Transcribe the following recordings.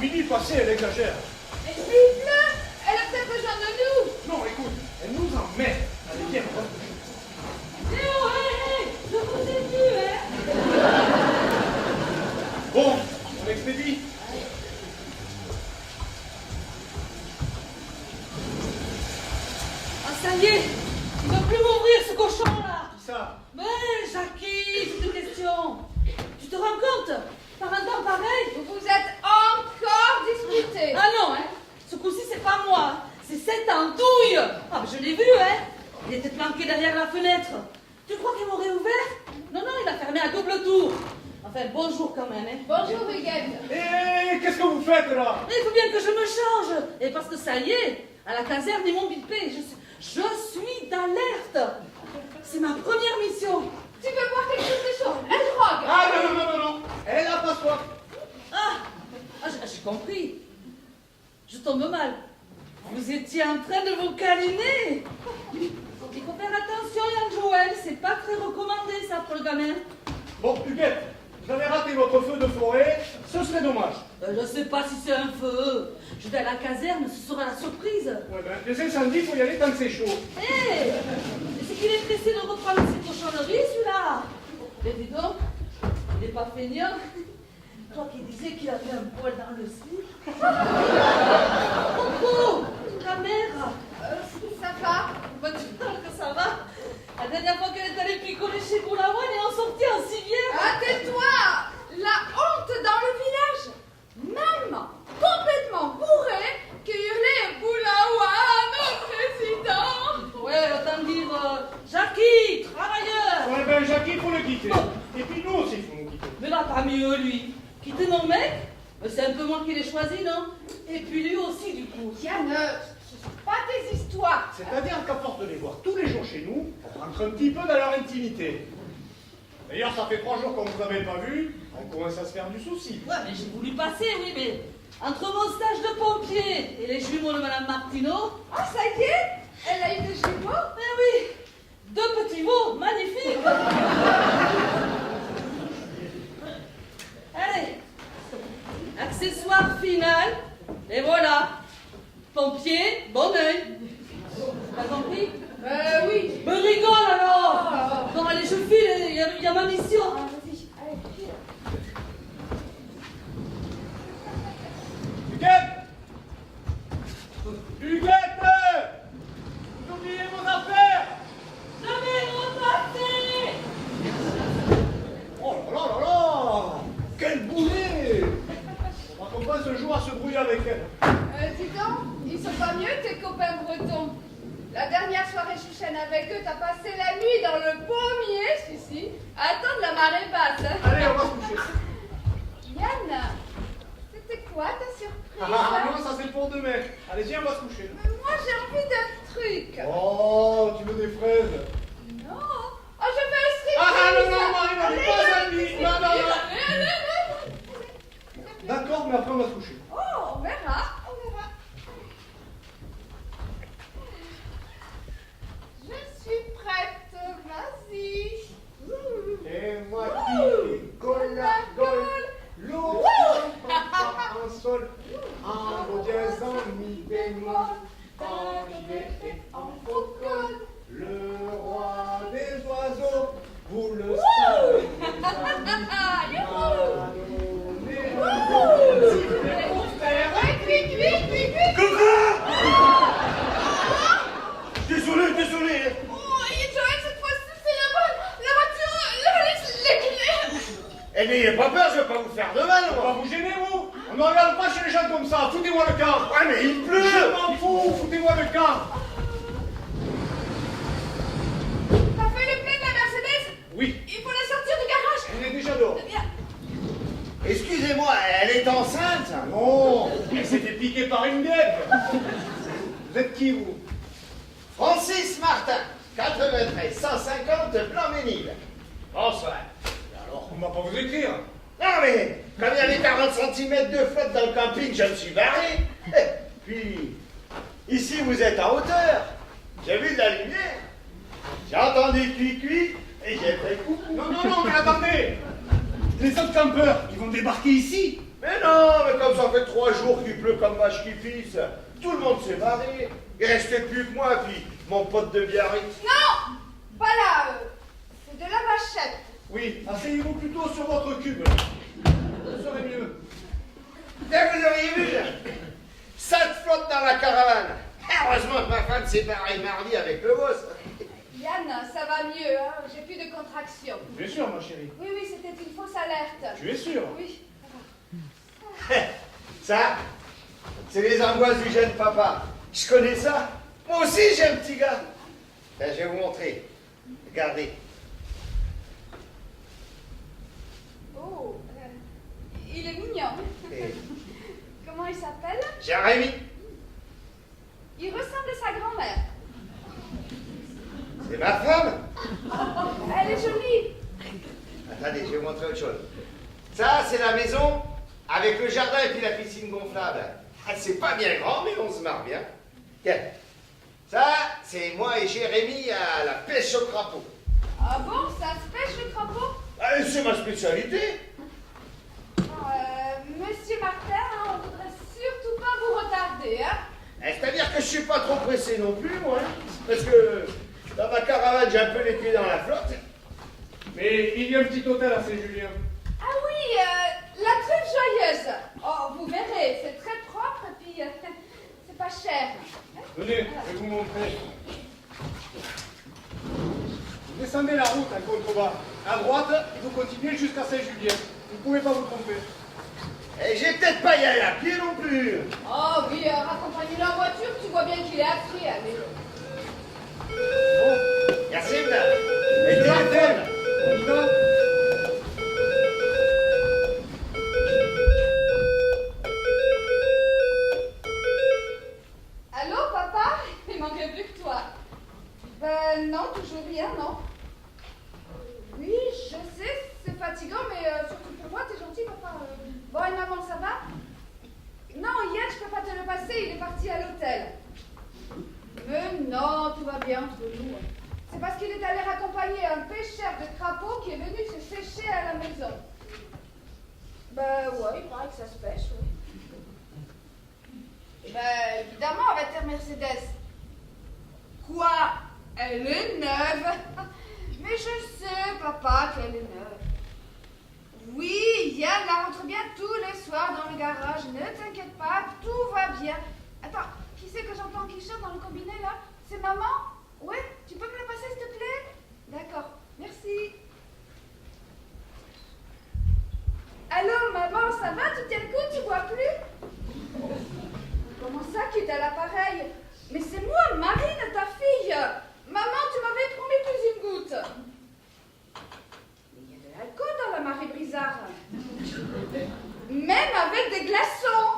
midi passé, elle exagère. Explique-le. Elle a peut-être besoin de nous. Non, écoute, elle nous emmerde. Allez, viens, on va se coucher. Théo, hé, je vous ai vu, hein. Bon, on expédie. Ah, ça y est, il ne veut plus m'ouvrir ce cochon-là. Qui ça? Mais, Jackie, c'est une question. Tu te rends compte? Par un temps pareil? Vous vous êtes encore disputés. Ah non, hein. Ce coup-ci, c'est pas moi. C'est cette andouille. Ah, mais je l'ai vu, hein. Il était planqué derrière la fenêtre. Tu crois qu'il m'aurait ouvert? Non, non, il a fermé à double tour. Enfin, bonjour quand même, hein. Bonjour, Huguette. Hé, qu'est-ce que vous faites là? Mais il faut bien que je me change. Et parce que ça y est, à la caserne, ils m'ont bipé. Je suis d'alerte. C'est ma première mission. Tu veux boire quelque chose de chaud? Elle drogue. Ah non, non, non, non, non. Elle a pas soif. J'ai compris. Je tombe mal. Vous étiez en train de vous câliner. Il faut faire attention, Yann Joël. C'est pas très recommandé, ça, pour le gamin. Bon, Huguette, vous avez raté votre feu de forêt, ce serait dommage. Je sais pas si c'est un feu. Je vais à la caserne, ce sera la surprise. Ouais, ben, les incendies, faut y aller tant que c'est chaud. Hé, c'est qu'il est pressé de reprendre ses cochonneries, celui-là. Mais dis donc, il n'est pas feignant. Toi qui disais qu'il avait un poil dans le slip. Coco, ta mère. Ça va? Bah, tu parles que ça va. La dernière fois qu'elle est allée picoler chez Boulavoine, elle est en sortie en civière. Ah, tais-toi! La honte dans le village! Maman, complètement bourrée, qui hurlait Boulaouane au président! Ouais, autant dire Jackie, travailleur. Ouais, ben, Jackie, faut le quitter. Et puis nous aussi, faut nous quitter. Mais là, pas mieux, lui. Quitter mon mec? C'est un peu moi qui l'ai choisi, non? Et puis lui aussi, du coup. Yann, ce sont pas tes histoires! C'est-à-dire qu'à force de les voir tous les jours chez nous, on rentre un petit peu dans leur intimité. D'ailleurs, ça fait 3 jours qu'on ne vous avait pas vu, on commence à se faire du souci. Ouais, mais j'ai voulu passer, oui, mais entre mon stage de pompier et les jumeaux de Madame Martineau. Ah, ça y est? Elle a eu des jumeaux? Ben oui, 2 petits veaux, magnifiques. Allez, accessoire final, et voilà. Pompier, bon oeil. T'as compris? Oui. Me rigole alors. Bon, allez, je file, il y a ma mission. Ah, vas-y, allez, file. Huguette! Huguette! Vous oubliez vos affaires! Jamais repassé. Oh là là là là! Quel boulet! On va qu'on passe le jour à se brouiller avec elle. Dis donc, ils sont pas mieux tes copains bretons. La dernière soirée chouchaine avec eux, t'as passé la nuit dans le pommier, ici, à attendre la marée basse. Hein. Allez, on va se coucher. Yann, c'était quoi ta surprise? Ah non, ça c'est pour demain. Allez, viens, on va se coucher. Mais moi j'ai envie d'un truc. Oh, tu veux des fraises? Non. Oh, je veux un striptease. Ah non, non, Marie, on n'est pas amis. Non, non, non. Allez. D'accord, mais après on va se coucher. Oh, on verra, on verra. Je suis prête, vas-y. Et moi qui colle la gueule, l'eau en sol, en do dièse, en mi bémol, en gilet et en faux col, le roi des oiseaux, vous le savez, les amis, m'a donné le sifflet pour faire. Coucou! Désolé. Oh, et Joël, cette fois-ci, c'est la bonne. La voiture, les clés. Et n'ayez pas peur, je vais pas vous faire de mal, On va moi. vous gêner, vous? On ne regarde pas chez les gens comme ça, foutez-moi le camp. Ouais, mais il pleut. Je m'en fous, foutez-moi le camp. T'as fait le plein de la Mercedes? Oui, Il faut la sortir du garage. on est déjà dehors. Bien. Excusez-moi, elle est enceinte. Non, elle s'est fait piquer par une guêpe. Vous êtes qui, vous? Francis Martin, 93, 150, Blanc-Ménil. Bonsoir. Alors, on va pas vous écrire. Non, mais comme il y avait 40 cm de flotte dans le camping, je me suis barré. Puis, ici, vous êtes en hauteur. J'ai vu de la lumière. J'ai entendu cuit-cuit et j'ai fait coucou. Non, mais attendez. Les autres campeurs, ils vont débarquer ici. Mais non, mais comme ça fait 3 jours qu'il pleut comme vache qui pisse. Tout le monde s'est barré. Il restait plus que moi, puis mon pote de Biarritz. Non, pas là. C'est de la vachette. Oui, asseyez-vous plutôt sur votre cube. Ce serait mieux. Là, vous auriez vu, là. Ça te flotte dans la caravane. Heureusement que ma femme s'est barrée mardi avec le boss. Yann, ça va mieux, hein. J'ai plus de contractions. Tu es sûr, ma chérie? Oui, oui, c'était une fausse alerte. Tu es sûr? Oui. Ça, c'est les angoisses du jeune papa. Je connais ça. Moi aussi, j'ai un petit gars. Ben, je vais vous montrer. Regardez. Oh, il est mignon. Et Comment il s'appelle? Jérémy, Il ressemble à sa grand-mère. c'est ma femme. Elle est jolie. Attendez, je vais vous montrer autre chose. Ça, c'est la maison avec le jardin et puis la piscine gonflable. Ah, c'est pas bien grand, mais on se marre bien. Tiens. Ça, c'est moi et Jérémy à la pêche au crapaud. Ah bon, ça se pêche le crapaud? Ah, c'est ma spécialité. Monsieur Martin, hein, on voudrait surtout pas vous retarder, hein? C'est-à-dire que je suis pas trop pressé non plus, moi. Hein, parce que dans ma caravane, j'ai un peu les pieds dans la flotte. Mais il y a un petit hôtel à Saint-Julien. Ah oui, la truffe joyeuse. Oh, vous verrez, c'est très propre et puis c'est pas cher. Venez, je vais vous montrer. Vous descendez la route en contrebas. À droite, vous continuez jusqu'à Saint-Julien. Vous ne pouvez pas vous tromper. Et j'ai peut-être pas y aller à pied non plus. Oh oui, raccompagner la voiture, tu vois bien qu'il est à pied, allez. Bon, Merci, madame. Et téléphone. on y va. Allô, papa? Il manquait plus que toi. Ben non, toujours rien, non. Oui, je sais, c'est fatigant, mais surtout pour moi, t'es gentil, papa. Bon, et maman, ça va? Non, Yann, je peux pas te le passer, il est parti à l'hôtel. Mais non, tout va bien entre nous. C'est parce qu'il est allé raccompagner un pêcheur de crapauds qui est venu se sécher à la maison. Ben ouais, il paraît que ça se pêche, oui. Ben évidemment, avec ta Mercedes. Quoi? Elle est neuve? Mais je sais, papa, qu'elle est neuve. Oui, Yann la rentre bien tous les soirs dans le garage. Ne t'inquiète pas, tout va bien. Attends, qui c'est que j'entends qui chante dans le cabinet là? C'est maman? Ouais, tu peux me la passer s'il te plaît? D'accord, merci. Allô, maman, ça va? Tu tiens le coup, tu vois plus? Comment ça, qui est à l'appareil? Mais c'est moi, Marine, ta fille. Maman, tu m'avais promis plus une goutte. Mais il y a de l'alcool dans la marée brisard. Même avec des glaçons.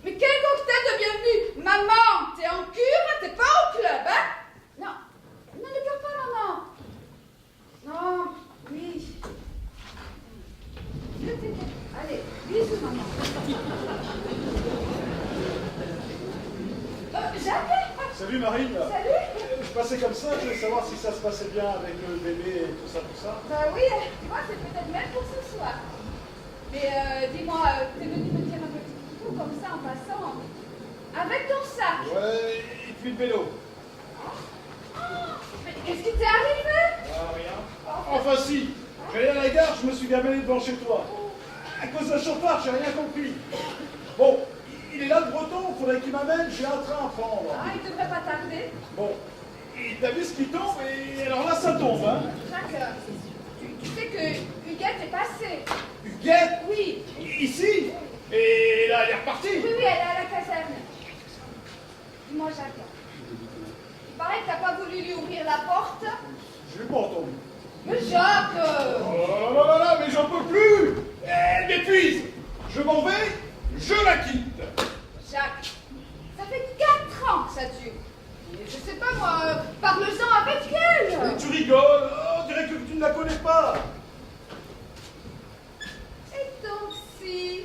Mais quel cocktail de bienvenue! Maman, t'es en cure, t'es pas au club, hein? Non, non, ne pleure pas, maman. Non, oui. Allez, bisous, maman. Jacques? Salut Marine. Salut. Je passais comme ça, je voulais savoir si ça se passait bien avec le bébé et tout ça, tout ça. Bah oui, tu vois, c'est peut-être même pour ce soir. Mais dis-moi, t'es venu me dire un petit coucou comme ça en passant, avec ton sac. Ouais, et puis le vélo. Mais qu'est-ce qui t'est arrivé? Ah, rien. Enfin si, j'allais à la gare, je me suis gamellé devant chez toi. À cause d'un chauffard, j'ai rien compris. Bon, il est là le breton, faudrait qu'il m'amène, j'ai un train à prendre. Ah, il devrait pas tarder. Bon, et t'as vu ce qui tombe, et alors là ça tombe, hein. Jacques, tu sais que Huguette est passée. Huguette, Oui. ici, et là elle est repartie. Oui, oui, elle est à la caserne. Dis-moi, Jacques, il paraît que t'as pas voulu lui ouvrir la porte. Je l'ai pas entendu. Mais Jacques Oh là là là, mais j'en peux plus. Elle m'épuise. Je m'en vais, je la quitte. Jacques, ça fait 4 ans que ça dure. Et je sais pas moi, parle-en avec elle. Mais tu rigoles, on dirait que tu ne la connais pas. Et donc si,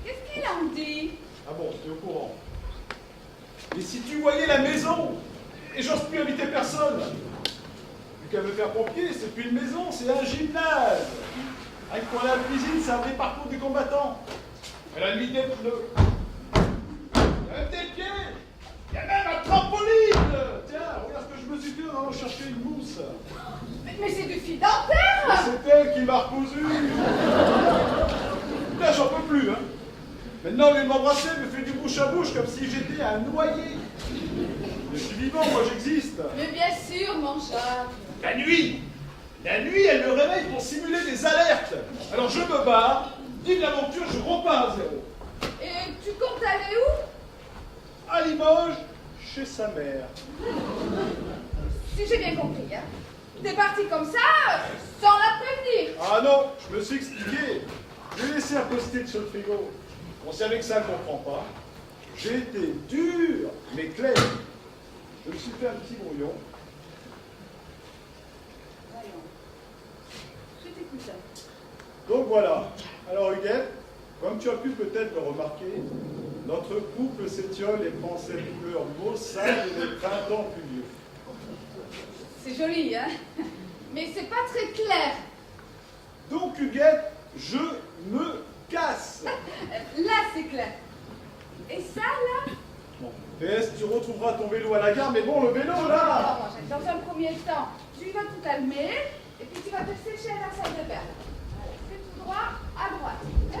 qu'est-ce qu'il en dit? Ah bon, t'es au courant. Mais si tu voyais la maison, et j'ose plus inviter personne. Vu qu'elle veut faire pompier, c'est plus une maison, c'est un gymnase. Avec pour aller à la cuisine, c'est un vrai parcours du combattant. a mis des pneus. Il y a même des pieds. Il y a même un trampoline. Tiens, regarde ce que je me suis fait en allant chercher une mousse. Mais c'est du fil dentaire. C'est elle qui m'a recousu. Là, j'en peux plus, hein. Maintenant, au lieu de m'embrasser, elle me fait du bouche à bouche comme si j'étais un noyé. Je suis vivant, moi j'existe. Mais bien sûr, mon chat. La nuit, elle me réveille pour simuler des alertes. Alors je me barre, vive l'aventure, je repars à zéro. Et tu comptes aller où? À Limoges, chez sa mère. Si j'ai bien compris, hein. T'es parti comme ça, sans la prévenir. Ah non, je me suis expliqué. J'ai laissé un post-it sur le frigo. On savait que ça ne comprend pas. J'ai été dur, mais clair. Je me suis fait un petit brouillon. Je t'écoute. Donc voilà. Alors Huguette, comme tu as pu peut-être le remarquer, notre couple s'étiole et prend cette couleur maussade des printemps pluvieux. C'est joli, hein. Mais c'est pas très clair. Donc Huguette, je me casse. Là, c'est clair. Et ça, là? Bon, PS, tu retrouveras ton vélo à la gare, mais bon, le vélo Non, là. mon chat, dans un premier temps, tu vas tout calmer, et puis tu vas te sécher à la salle de bain. Allez, fais tout droit, à droite. Hein?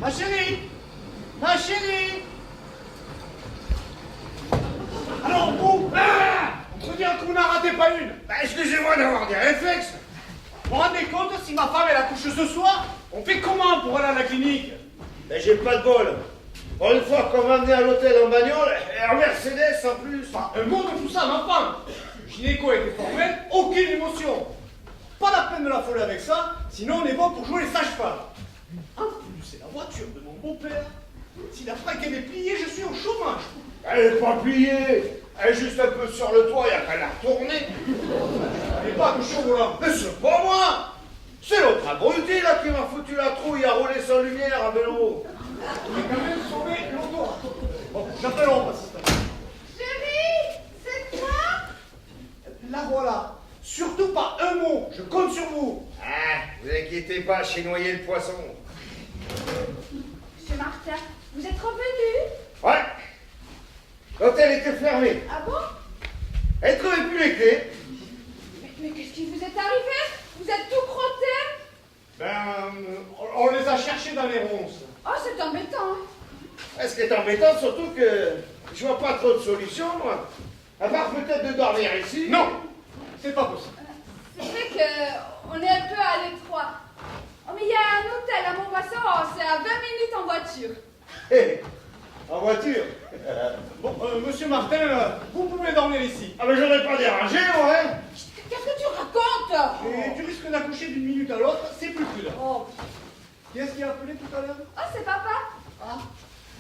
Ma chérie! Ma chérie! Alors vous, on peut dire qu'on n'a raté pas une. Bah, excusez-moi d'avoir des réflexes. Vous vous rendez compte, si ma femme elle accouche ce soir, on fait comment pour aller à la clinique? Mais j'ai pas de bol. Pour une fois qu'on m'a amené à l'hôtel en bagnole, et en Mercedes en plus. Enfin, un mot de tout ça, ma femme. Le gynéco était formel, aucune émotion. Pas la peine de l'affoler avec ça, sinon on est bon pour jouer les sages-femmes. En plus, c'est la voiture de mon beau-père. Si la fraque est pliée, je suis au chômage. Elle est pas pliée. Elle est juste un peu sur le toit, il n'y a qu'à la retourner. Elle n'est pas de chaud volant. Mais c'est pas moi. C'est l'autre abruti là qui m'a foutu la trouille à rouler sans lumière à vélo. J'ai quand même sauvé l'auto. Bon, j'appelle assistant. Chérie, c'est toi? La voilà. Surtout pas un mot, je compte sur vous. Ah, vous inquiétez pas, j'ai noyé le poisson. Monsieur Martin, vous êtes revenu? Ouais. L'hôtel était fermé. Ah bon? Elle ne trouvait plus les clés. Mais qu'est-ce qui vous est arrivé? Vous êtes tout crotté? Ben, on les a cherchés dans les ronces. Oh, c'est embêtant. Hein. Ce qui est embêtant, surtout que je vois pas trop de solutions, moi. À part peut-être de dormir ici. Non, c'est pas possible. C'est vrai qu'on est un peu à l'étroit. Oh, mais il y a un hôtel à Montbasson, oh, c'est à 20 minutes en voiture. Hé, en voiture. Bon, monsieur Martin, vous pouvez dormir ici. Ah, mais j'aurais pas dérangé, moi, hein. Qu'est-ce que tu racontes? Et tu risques d'accoucher d'une minute à l'autre, c'est plus prudent. Oh, Qui est-ce qui a appelé tout à l'heure? oh c'est papa. Ah,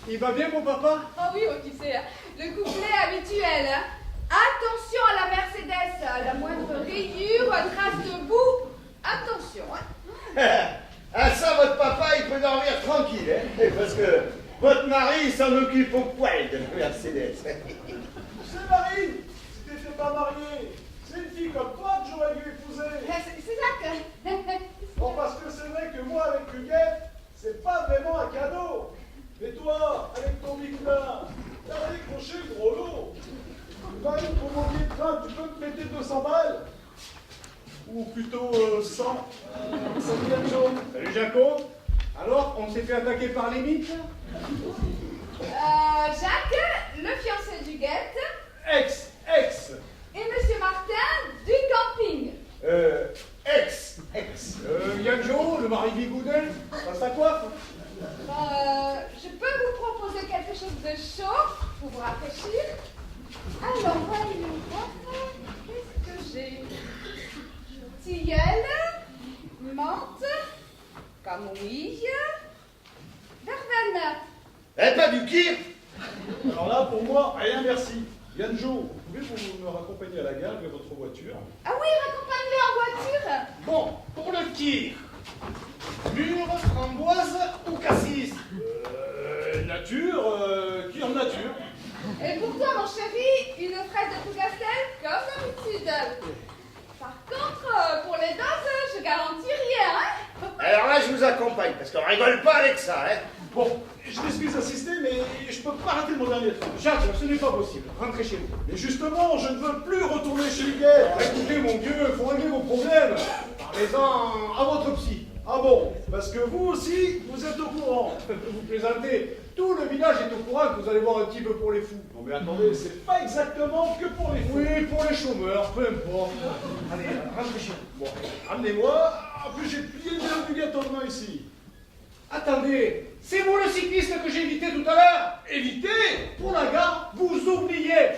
il va bien, mon papa? Oh oui, oh, tu sais, hein, le couplet habituel. Hein. Attention à la Mercedes, à la moindre rayure, trace de boue. Attention. Hein. Ah, ça, votre papa, il peut dormir tranquille, hein. Parce que votre mari, il s'en occupe au poil de la Mercedes. C'est Marie, si t'étais pas marié, c'est une fille comme toi que j'aurais dû épouser. C'est ça que... Bon, parce que c'est vrai que moi, avec Huguette, c'est pas vraiment un cadeau. Mais toi, avec ton Michelin, t'as décroché le gros lot. Imagine pour mon billet de train, tu peux me prêter 200 balles? Ou plutôt 100. Salut Joe. Salut Jaco. Alors, on s'est fait attaquer par les mythes? Jacques, le fiancé du guette, Ex. et Monsieur Martin du camping. Ex. Yann Joe, le mari Bigoudel, ça sa coiffe? Je Eh, pas du kir. Alors là, pour moi, rien merci. Yanjo, pouvez-vous me raccompagner à la gare avec votre voiture? Ah oui, raccompagne-le en voiture. Bon, pour le kir, mûre, framboise ou cassis? Nature, qui en nature? Et pour toi, mon chéri, une fraise de Plougastel, comme d'habitude. Par contre, pour les doses, je garantis rien, hein. Alors là, je vous accompagne, parce qu'on rigole pas avec ça, hein. Bon, je m'excuse d'insister, mais je peux pas rater mon dernier train. Jacques, ce n'est pas possible. Rentrez chez vous. Mais justement, je ne veux plus retourner chez Miguel. Écoutez, mon Dieu, faut régler vos problèmes. Parlez-en à votre psy. Ah bon? Parce que vous aussi, vous êtes au courant. Vous plaisantez. Tout le village est au courant que vous allez voir un petit peu pour les fous. Non mais attendez, c'est pas exactement que pour les fous. Oui, pour les chômeurs, peu importe. Allez, rentrez chez vous. Bon, amenez-moi. En plus, j'ai plié le du gâteau de main ici. Attendez, c'est vous le cycliste que j'ai évité tout à l'heure? Évitez! Pour la gare, vous oubliez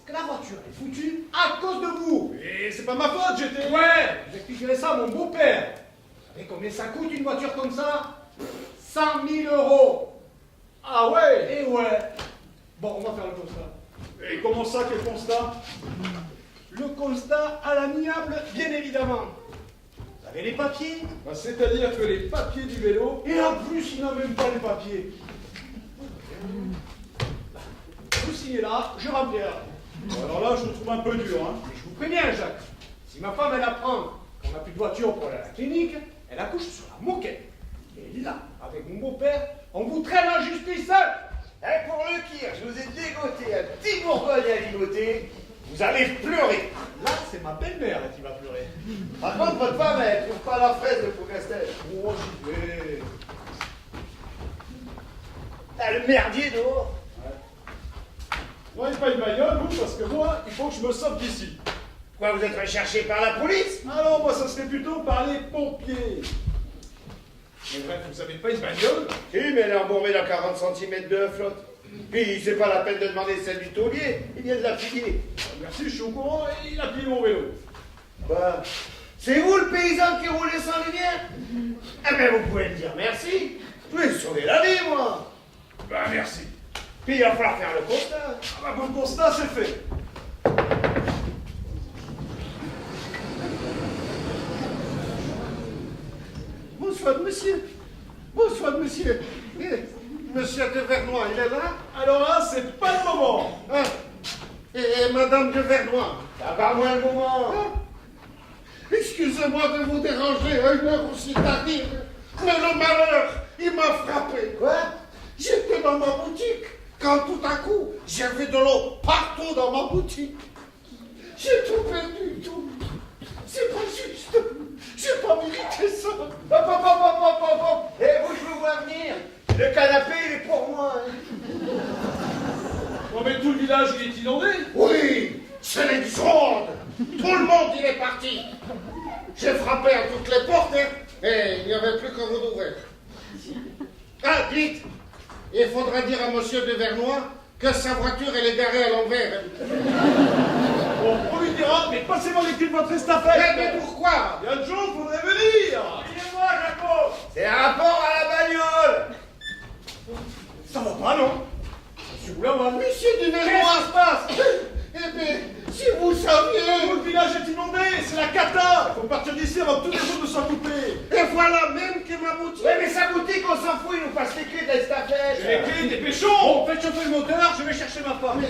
que la voiture est foutue à cause de vous. Et c'est pas ma faute, j'étais... Ouais, vous expliquerez ça à mon beau-père. Vous savez combien ça coûte une voiture comme ça? 100 000 euros. Ah ouais? Et ouais. Bon, on va faire le constat. Et comment ça, quel constat? Le constat à l'amiable, bien évidemment. Vous avez les papiers? Bah, c'est-à-dire que les papiers du vélo... Et en plus, il n'a même pas les papiers. Vous signez là, je remplis là. Bon, alors là, je le trouve un peu dur, hein. Mais je vous préviens, Jacques, si ma femme, elle apprend qu'on n'a plus de voiture pour aller à la clinique, elle accouche sur la moquette. Et là, avec mon beau-père, on vous traîne en justice seul. Eh, pour le kir, je vous ai dégoté un petit bourgogne à ligoter. Vous allez pleurer. Là, c'est ma belle-mère qui va pleurer. Par contre, votre femme, elle trouve pas la fraise de Plougastel. Oh, j'y vais. Ah, le merdier dehors. Ouais, pas une bagnole, vous, parce que moi, il faut que je me sorte d'ici. Quoi, vous êtes recherché par la police? Alors, moi, ça serait plutôt par les pompiers. Mais bref, vous avez pas une bagnole? Si, mais elle est embourbée dans 40 cm de flotte. Puis, c'est pas la peine de demander celle du taulier. Il vient de la filer. Merci, je suis au courant, et il a plié mon vélo. Bah, c'est vous le paysan qui roulait sans lumière? Ah, mais vous pouvez me dire merci. Je vais sauver la vie, moi. Bah, merci. Puis, il va falloir faire le constat. Ah bah, bon, le constat, c'est fait. Bonsoir, monsieur. Bonsoir, monsieur. Monsieur de Vernois, il est là? Alors là, c'est pas le moment. Ah. Et madame de Vernois? Ça va moins le moment. Excusez-moi de vous déranger à une heure aussi tardive, mais le malheur, il m'a frappé. Quoi? J'étais dans ma boutique, quand tout à coup, j'avais de l'eau partout dans ma boutique. J'ai tout perdu, tout. C'est pas juste. J'ai pas mérité ça. Hop, hop, hop, hop, hop, hop, hop. Eh, vous, je vous vois venir. Le canapé, il est pour moi. Hein. Bon, mais tout le village, il est inondé. Oui, c'est l'exode. Tout le monde, il est parti. J'ai frappé à toutes les portes, hein, et il n'y avait plus qu'à vous d'ouvrir. Ah, dites, il faudra dire à monsieur de Vernois que sa voiture, elle est garée à l'envers. Bon, on lui dira, mais passez-moi les clés de votre estafette. Mais pourquoi? Il y a de gens qui voudraient venir. Suivez-moi, Jaco. C'est un rapport à la bagnole. Ça va pas, non? Monsieur Boulaouane, monsieur de Qu'est-ce Vernois. qui se passe? Eh bien, si vous saviez. Tout le village est inondé, c'est la cata. Il faut partir d'ici avant que tous les autres ne soient coupés. Et voilà même que ma boutique. Ouais, mais sa boutique, on s'en fout, il nous passe les clés de l'estafette. Les clés, dépêchons. Bon, faites chauffer le moteur, je vais chercher ma femme.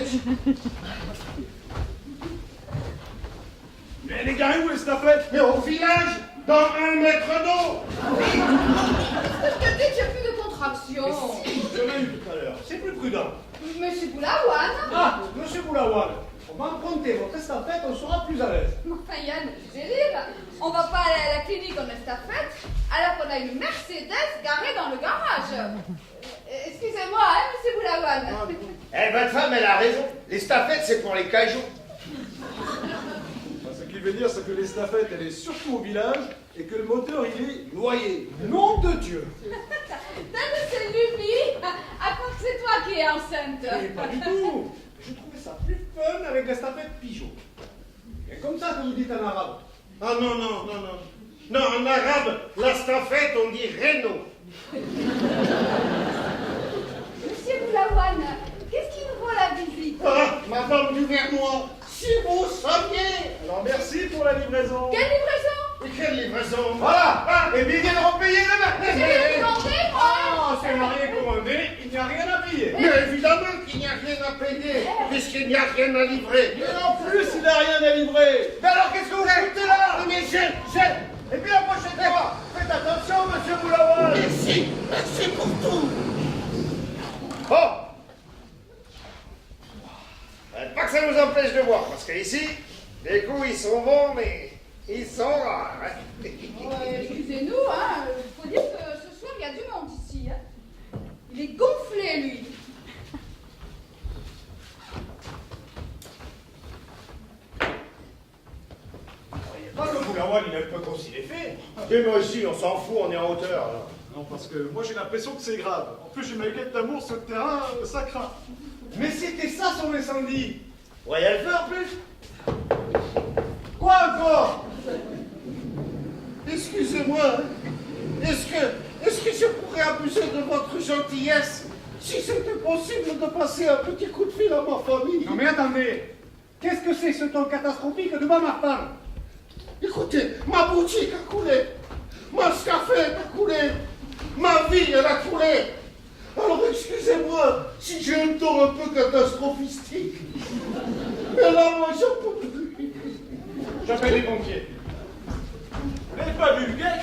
Mais elle est garée où l'estafette? Mais au village, dans 1 mètre d'eau. Je te dis que j'ai plus de contraction. Je l'ai eu tout à l'heure, c'est plus prudent. Monsieur Boulaouane. Ah, monsieur Boulaouane, on va emprunter votre estafette, on sera plus à l'aise. Enfin, Yann, j'ai rire. On va pas aller à la clinique en estafette alors qu'on a une Mercedes garée dans le garage. Excusez-moi, hein, monsieur Boulaouane. Eh, votre femme, elle a raison. L'estafette, c'est pour les cailloux. Ce qu'il veut dire, c'est que l'estafette, elle est surtout au village et que le moteur, il est noyé. Nom de Dieu. T'as de ces lubies, à part que c'est toi qui es enceinte. Et pas du tout. Je trouvais ça plus fun avec l'estafette Pigeot. Et comme ça que vous dites en arabe. Ah non, non, non, non. Non, en arabe, l'estafette, on dit Renault. Monsieur femme du Vernois. Si vous saviez. Alors merci pour la livraison. Quelle livraison? Et quelle livraison? Voilà. Et puis ils viennent repayer J'ai demain. rien demandé, moi. Ah, c'est marié commandé, il n'y a rien à payer. Mais évidemment qu'il n'y a rien à payer, puisqu'il n'y a rien à livrer. Et en plus, il n'a rien à livrer. Mais alors qu'est-ce que vous foutez là? Mais j'ai. Et puis la prochaine fois, faites attention, monsieur Boulawal. Merci pour tout. Bon. Pas que ça nous empêche de boire, parce qu'ici, les coups ils sont bons, mais ils sont rares. Hein. Excusez-nous, hein. Faut dire que ce soir, il y a du monde ici, hein. Il est gonflé, lui. Pas que Boulawal, il aime pas qu'on s'y les fait. Et moi aussi, on s'en fout, on est en hauteur. Là. Non, parce que moi j'ai l'impression que c'est grave. En plus, j'ai ma quête d'amour sur le terrain, ça craint. Mais c'était ça son incendie. Ouais, il y a le feu en plus. Quoi encore? Excusez-moi, est-ce que je pourrais abuser de votre gentillesse si c'était possible de passer un petit coup de fil à ma famille? Non mais attendez, qu'est-ce que c'est ce temps catastrophique de Martin? Écoutez, ma boutique a coulé, ma café a coulé, ma vie elle a coulé. Alors excusez-moi si j'ai un ton un peu catastrophistique. Mais là, moi, j'en peux plus. J'appelle les pompiers. Vous n'avez pas vu le guet?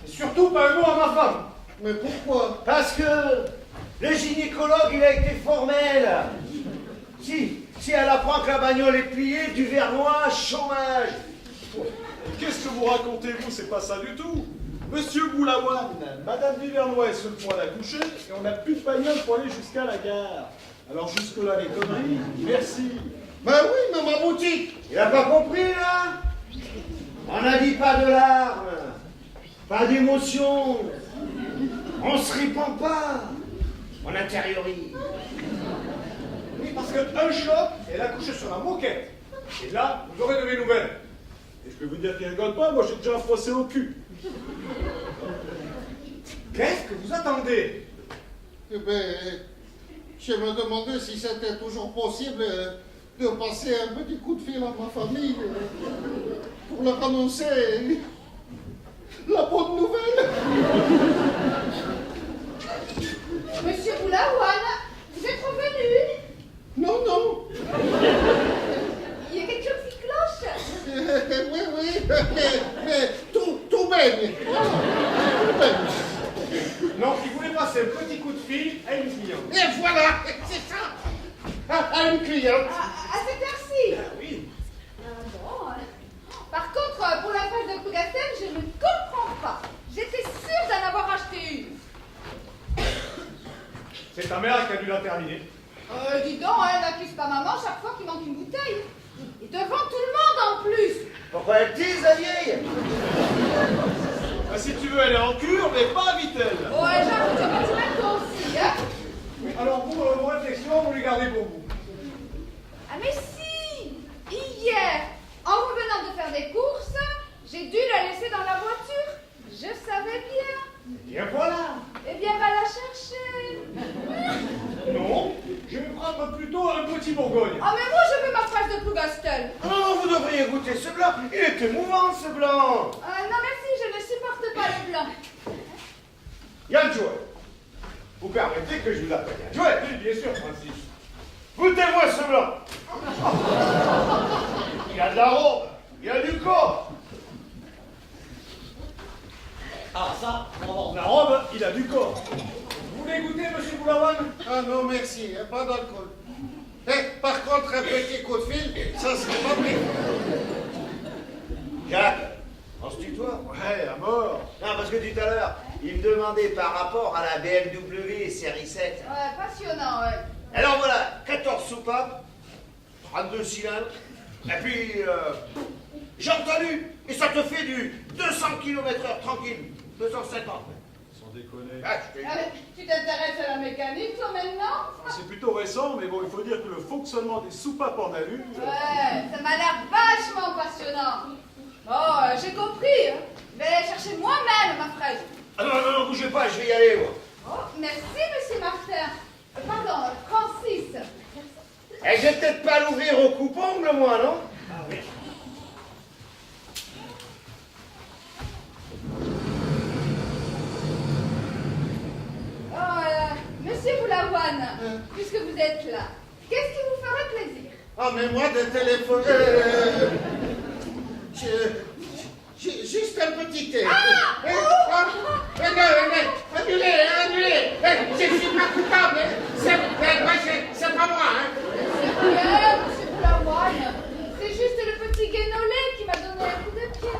Et surtout pas un mot à ma femme. Mais pourquoi? Parce que le gynécologue, il a été formel. Si elle apprend que la bagnole est pliée, du Vernois, chômage. Qu'est-ce que vous racontez, vous? C'est pas ça du tout. Monsieur Boulawan, Madame Duvernois est sur le point d'accoucher et on n'a plus de bagnole pour aller jusqu'à la gare. Alors jusque-là, les conneries, merci. Ben oui, mais ma boutique. Il a pas compris, là? On n'a dit pas de larmes, pas d'émotion. On se répand pas. On intériorise. Oui, parce qu'un choc, elle a couché sur la moquette. Et là, vous aurez de mes nouvelles. Et je peux vous dire qu'il rigole pas, moi j'ai déjà un procès au cul. Qu'est-ce que vous attendez? Eh ben, je me demandais si c'était toujours possible de passer un petit coup de fil à ma famille pour leur annoncer la bonne nouvelle. Monsieur Boulawan, vous êtes revenu? Non, non. Il y a quelque chose qui cloche? Oui, mais tout baigne. Tout baigne. Non, il voulait passer un petit coup de fil à une cliente. Et voilà, c'est ça. À une cliente. À cette heure-ci? Oui. Bon. Par contre, pour la page de Plougastel, je ne comprends pas. J'étais sûre d'en avoir acheté une. C'est ta mère qui a dû la terminer. Dis donc, elle n'accuse pas maman chaque fois qu'il manque une bouteille. Et devant tout le monde en plus. Pourquoi elle tease, la vieille? Ah, si tu veux, elle est en cure, mais pas à Vittel. Ouais, j'avoue, tu vas t'y mettre toi aussi, hein. Oui, alors vous, vos réflexions, vous les gardez pour vous. Ah mais si! Hier, en revenant de faire des courses, j'ai dû la laisser dans la voiture. Je savais bien. Eh bien voilà. Eh bien, va la chercher. Non, je vais prendre plutôt un petit Bourgogne. Ah mais moi, je veux ma phrase de Plougastel. Oh, vous devriez goûter ce blanc. Il est émouvant, ce blanc. Non merci, je ne supporte pas le blanc. Yann Joël, vous permettez que je vous appelle Yann Joël? Oui, bien sûr, Francis. Goûtez-moi ce blanc. Il a de la robe, il a du corps. Ah ça, pour avoir de la robe, il a du corps. Vous voulez goûter, monsieur Boulawan? Ah non, merci, pas d'alcool. Eh, par contre, un petit coup de fil, ça serait pas pris. Jacques, on se tutoie? Ouais, à mort. Non, parce que tout à l'heure, il me demandait par rapport à la BMW série 7. Ouais, passionnant, ouais. Alors voilà, 14 soupapes, 32 cylindres, et puis j'ai entendu, et ça te fait du 200 km/h tranquille, 250. Sans déconner. Ah, je te Ah, mais tu t'intéresses à la mécanique, toi, maintenant? C'est plutôt récent, mais bon, il faut dire que le fonctionnement des soupapes en alu... Ouais, ça m'a l'air vachement passionnant. Bon, j'ai compris. Hein. Je vais aller chercher moi-même ma fraise. Ah non, bougez pas, je vais y aller, moi. Oh, merci, monsieur Martin. Pardon, Francis. Eh, j'ai peut-être l'ouvrir au coupe-ongle, moi, non? Ah oui. Monsieur Boulaouane, puisque vous êtes là, qu'est-ce qui vous ferait plaisir? Ah, mais moi, de téléphoner. Juste un petit thé. Annulez. Je suis pas coupable. C'est pas moi, hein. C'est rien, monsieur Boulaouane. C'est juste le petit guénolé qui m'a donné un coup de pied.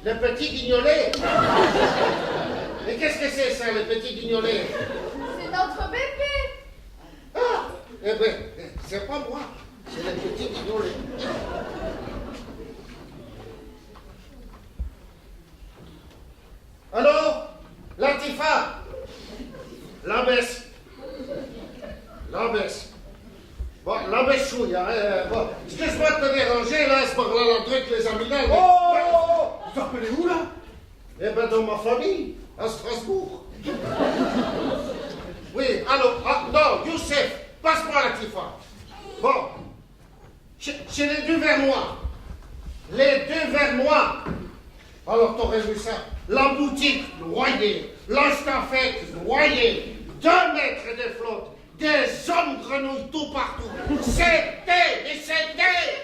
Le petit guignolet. Mais qu'est-ce que c'est, ça, le petit guignolet? C'est notre bébé. Ah, eh ben, c'est pas moi. C'est le petit guignolet. Alors, Latifa, la baisse. Bon, la baisse chouille, hein. Bon, excuse-moi de te déranger, là, c'est par là, le truc, les amis, là. Oh! Vous appelez où, là? Eh ben, dans ma famille, à Strasbourg. Oui, alors, non, Youssef, passe-moi Latifa. Bon, chez les deux Vernois. Les deux Vernois. Alors, t'aurais vu ça. La boutique noyée, la stafette noyée, 2 mètres de flotte, des hommes grenouilles tout partout. C'était.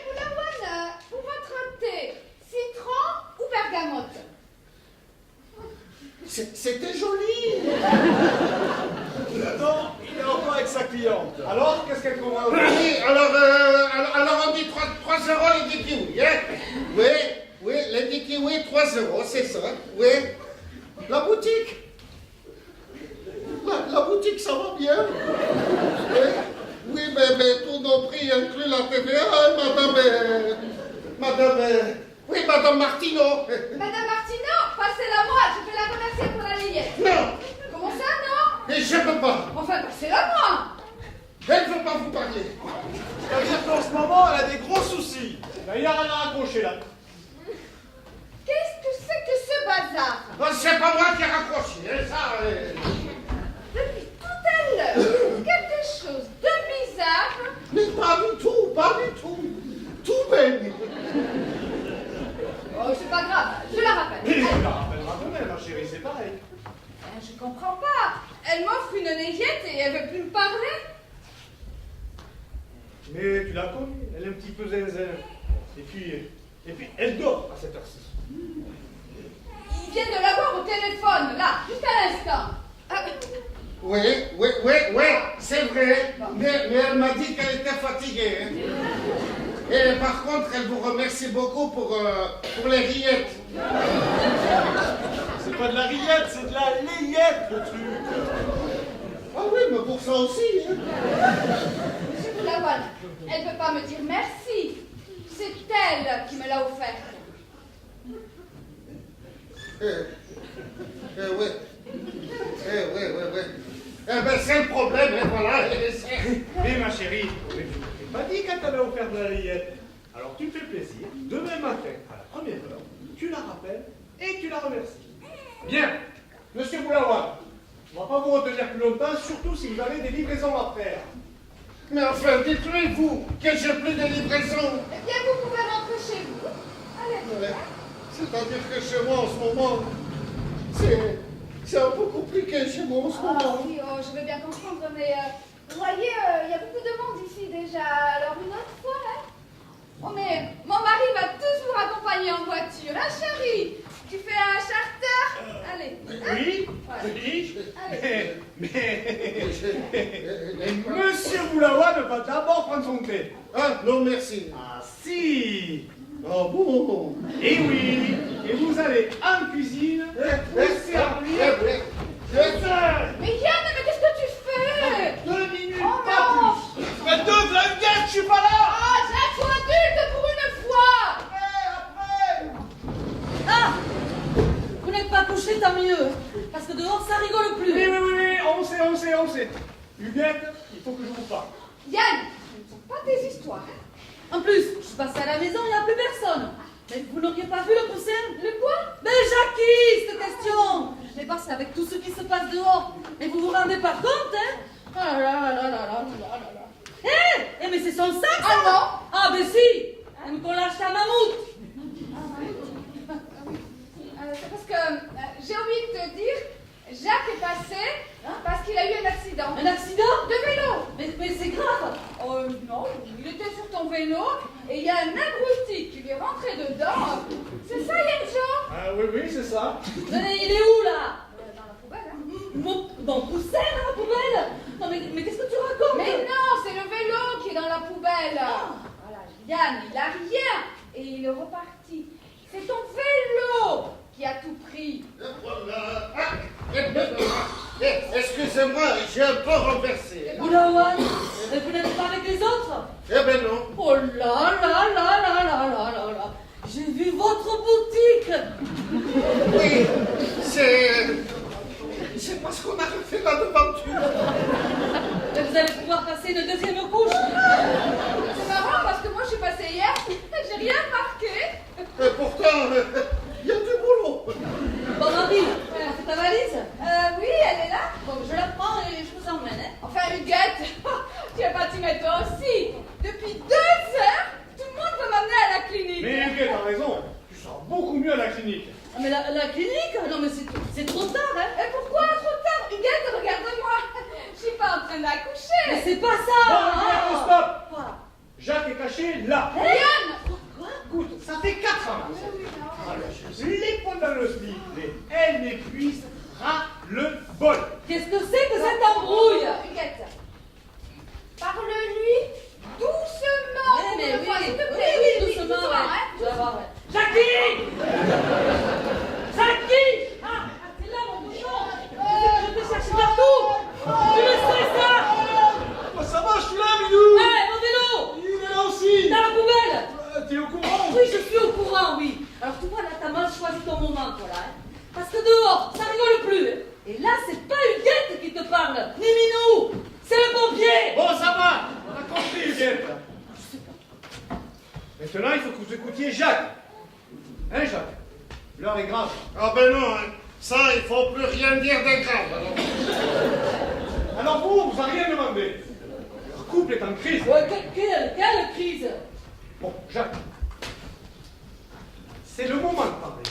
Boulaouane, pour votre thé, citron ou bergamote? C'était joli. Attends, il est encore avec sa cliente. Alors, qu'est-ce qu'elle convainc? Oui, alors on dit 3 euros les 10 kiwis, hein? Oui, les 10 kiwis, 3 euros, c'est ça. Oui. La boutique. La boutique, ça va bien. Oui, mais tous nos prix incluent la TVA, Madame Martineau. Madame Martineau, passez-la moi, je vais la remercier pour la layette. Non, Comment ça, non? mais je peux pas. Enfin, passez-la moi. Elle ne veut pas vous parler. C'est-à-dire qu'en ce moment, elle a des gros soucis. Ben, il y a rien à raccrocher, là. Qu'est-ce que c'est que ce bazar? Bon, c'est pas moi qui ai raccroché, hein, ça. Depuis tout à l'heure, quelque chose de bizarre. Mais pas du tout. Tout baigne. Oh, c'est pas grave, je la rappelle. Mais je la rappellerai demain, ma chérie, c'est pareil. Je comprends pas. Elle m'offre une layette et elle veut plus me parler. Mais tu la connais, elle est un petit peu zinzin. Et puis elle dort à cette heure-ci. Il vient de l'avoir au téléphone, là, juste à l'instant. Ah, Oui, c'est vrai. Mais elle m'a dit qu'elle était fatiguée. Hein. Et par contre, elle vous remercie beaucoup pour les rillettes. C'est pas de la rillette, c'est de la layette, le truc. Ah oui, mais pour ça aussi. Hein. Monsieur Boulaouane, elle ne peut pas me dire merci. C'est elle qui me l'a offert. Oui. Eh ben, c'est le problème, hein, voilà. Mais ma chérie, mais tu t'es pas dit qu'elle t'avait offert de la layette. Alors tu me fais plaisir, demain matin, à la première heure, tu la rappelles et tu la remercies. Bien, monsieur Boulaouane, on va pas vous retenir plus longtemps, surtout si vous avez des livraisons à faire. Mais enfin, dites-lui, vous, que j'ai plus de livraison. Eh bien, vous pouvez rentrer chez vous. Allez. C'est-à-dire que chez moi, en ce moment, c'est un peu compliqué chez moi, en ce Ah moment. oui, oh, je veux bien comprendre, mais vous voyez, il y a beaucoup de monde ici déjà. Alors une autre fois, hein? Mon mari va tous vous raccompagner en voiture, hein, chérie? Tu fais un charter? Allez. Oui, Voilà. oui, Allez. mais monsieur Boulaouane va d'abord prendre son thé. Ah, non, merci. Ah si. Ah bon? Et oui, et vous allez en cuisine vous servir. Mais Yann, mais qu'est-ce que tu fais? 2 minutes, Oh pas non! plus. Mais deux, la gueule, je suis pas là. Ah, j'ai un adulte pour une fois! Après. Ah! Vous n'êtes pas couché, tant mieux. Parce que dehors, ça rigole Oui, plus. on sait. Huguette, il faut que je vous parle. Yann, ce ne sont pas tes histoires, hein? En plus, je suis passée à la maison, il n'y a plus personne. Mais vous n'auriez pas vu le coussin? Le quoi? Mais Jackie, cette question! Mais parce qu'avec tout ce qui se passe dehors, et vous vous rendez pas compte, hein? Oh là là là là là là là là là. Mais c'est son sac, ça! Ah non! Ah, ben si! Même qu'on l'a acheté à Mammouth! C'est parce que j'ai oublié de te dire, Jacques est passé parce qu'il a eu un accident. Un accident? De vélo! Mais c'est grave! Non, il était sur ton vélo et il y a un abruti qui lui est rentré dedans. C'est ça, Yenjo? Ah oui, c'est ça. Mais il est où, là? Dans la poubelle, hein? Mon poussin dans la poubelle? Non, mais qu'est-ce que tu racontes? Mais non, c'est le vélo qui est dans la poubelle. Voilà, Yann, il a rien et il est reparti. C'est ton vélo qui a tout pris. Voilà. Excusez-moi, j'ai un peu renversé. Boulawan, vous n'êtes pas avec les autres? Eh ben non. Oh là là là là là là là là! J'ai vu votre boutique! Oui, c'est parce qu'on a refait la devanture. Et vous allez pouvoir passer une deuxième couche! C'est marrant parce que moi je suis passée hier, j'ai rien remarqué. Et pourtant, il y a du boulot. Bon, Henri, t'as fait ta valise? Oui, elle est là. Bon, je la prends et je vous emmène, hein? Enfin, Huguette, tu vas pas t'y mettre toi aussi. Depuis 2 heures, tout le monde veut m'amener à la clinique. Mais Huguette, t'as raison. Tu sors beaucoup mieux à la clinique. Ah, mais la clinique? Non, mais c'est trop tard, hein? Et pourquoi trop tard? Huguette, regarde-moi. Je suis pas en train Mais d'accoucher. c'est pas ça! Bon, Huguette, stop. Quoi? Jacques est caché là. Yann! Quoi? Écoute, ça fait 4 ans. L'épaule dans le slip, elle m'épuise, ras le bol. Qu'est-ce que c'est que cette embrouille? Huguette, parle-lui doucement. Ouais, mais pour une fois, oui, s'il te oui, plaît. oui, doucement, ouais. hein. Tu vas voir, ouais. Jackie! Jackie! Ah, c'est là mon bouchon! Je te cherche partout! Tu me sais ça? Oh, ça va, je suis là, Milou. Hey, mon vélo! Il est là aussi. Dans la poubelle! T'es au courant? Oui, je suis au courant, oui. Alors tu vois, là, t'as mal choisi ton moment, toi, là. Hein. Parce que dehors, ça rigole plus. Hein. Et là, c'est pas Huguette qui te parle, ni Minou. C'est le pompier. Bon, ça va. On a compris, Huguette. Maintenant, il faut que vous écoutiez Jacques. Hein, Jacques? L'heure est grave. Ah ben non, hein. Ça, il faut plus rien dire de grave. Alors vous n'avez rien demandé. Le couple est en crise. Ouais, quelle crise? Bon, Jacques, c'est le moment de parler.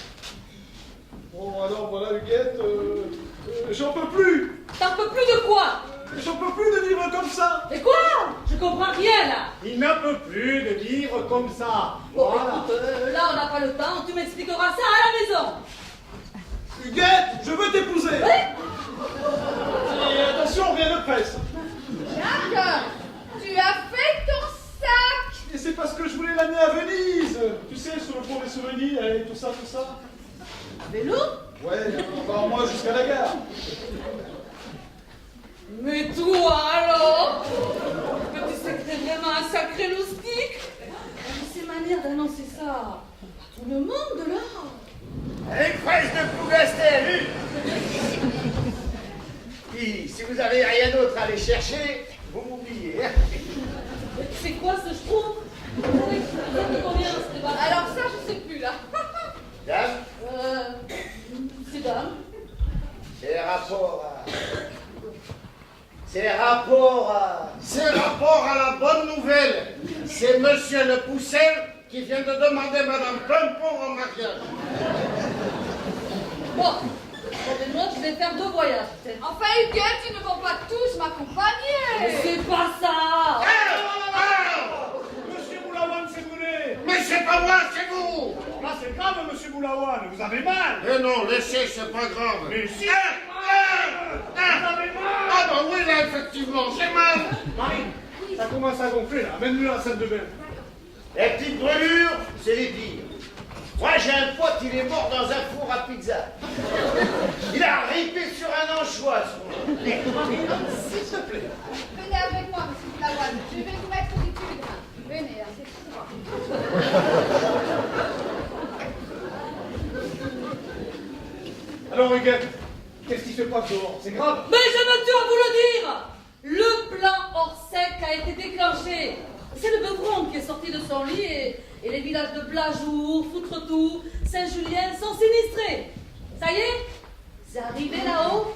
Bon, alors voilà, Huguette, j'en peux plus. T'en peux plus de quoi? J'en peux plus de vivre comme ça. Mais quoi? Je comprends rien, là. Il n'en peut plus de vivre comme ça. Bon, Voilà. écoute, là, on n'a pas le temps. Tu m'expliqueras ça à la maison. Huguette, je veux t'épouser. Oui? Et attention, rien de presse. Jacques, tu as fait ton sac. Et c'est parce que je voulais l'amener à Venise. Tu sais, sur le pont des souvenirs et tout ça, tout ça. À vélo? Ouais, enfin, moi jusqu'à la gare. Mais toi, alors? Mais tu sais que t'es vraiment un sacré loustique. Ces manières d'annoncer ça à tout le monde, là. Une fraise de Plougastel. Puis, si vous avez rien d'autre à aller chercher, vous m'oubliez. Hein? C'est quoi ce schtroumpf? Ça fait combien, ce débat? Alors ça, je sais plus là. Dame, C'est dame. c'est rapport à la bonne nouvelle. C'est Monsieur le Poussin qui vient de demander Madame Pimpon en mariage. Bon, mais moi, je vais faire 2 voyages. Enfin, Huguette, ils ne vont pas tous Mais m'accompagner. c'est pas ça! Monsieur Boulawan s'est brûlé. Mais c'est pas moi, c'est vous. Là, c'est grave, monsieur Boulawan. Vous avez mal. Eh non, laissez, c'est pas grave. Mais si. Vous avez mal. Ah bah oui, là, effectivement, j'ai mal. Marie, ça commence à gonfler, là. Amène-le à la salle de bain. Les petites brûlures, c'est les pires. Moi, j'ai un pote, il est mort dans un four à pizza. Il a ripé sur un anchois, ce moment. S'il te plaît. Venez avec moi, monsieur Lawan. Je vais vous mettre au études. Venez, c'est tout droit. Alors, Huguette, qu'est-ce qui se passe dehors? C'est grave. Mais je me tue à vous le dire! Le plan Orsec a été déclenché. C'est le Beuvron qui est sorti de son lit et les villages de Blajour, Foutretout, Saint-Julien sont sinistrés. Ça y est? C'est arrivé là-haut?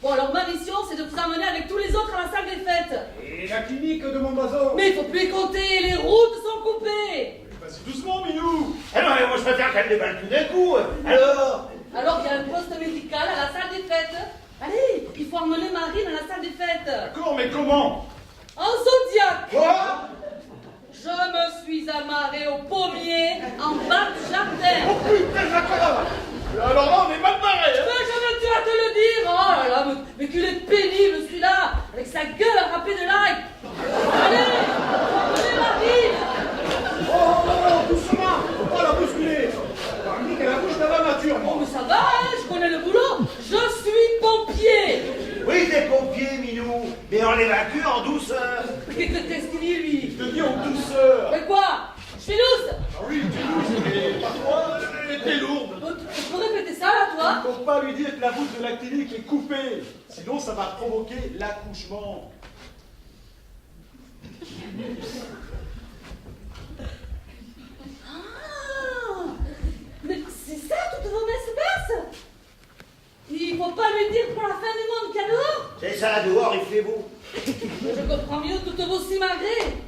Bon, alors même ici, mission, c'est de vous emmener avec tous les autres à la salle des fêtes. Et la clinique de Montbazon. Mais il faut plus y compter, les routes sont coupées. Vas-y doucement, Minou. Ah non, mais moi je préfère qu'elle déballe tout d'un coup. Alors Alors il y a un poste médical à la salle des fêtes. Allez, il faut emmener Marine à la salle des fêtes. D'accord, mais comment? En zodiaque. Quoi? Je me suis amarrée au pommier en bas du jardin. Putain, d'accord. Alors là, on est mal barré, hein. Mais je me tue à te le dire. Oh là là, mais qu'il est pénible celui-là, avec sa gueule râpée de like. Allez, Marine. Oh, doucement. Faut pas la bousculer. On dit qu'elle accouche dans la nature, Oh moi. mais ça va, hein, je connais le boulot. Je suis pompier. Oui, t'es pompier, Minou, mais on l'évacue en douceur. Qu'est-ce qu'il dit lui? Je te dis en douceur. Mais quoi? Je suis douce. Ah oui, tu douce, mais parfois, t'es lourde. Tu peux répéter ça là, toi? Faut pas lui dire que la route de la clinique est coupée. Sinon, ça va provoquer l'accouchement. Ah, mais c'est ça toutes vos messes. Il faut pas lui dire pour la fin du monde qu'il y a dehors. C'est ça, dehors, il fait beau. Je comprends mieux toutes vos simarrées.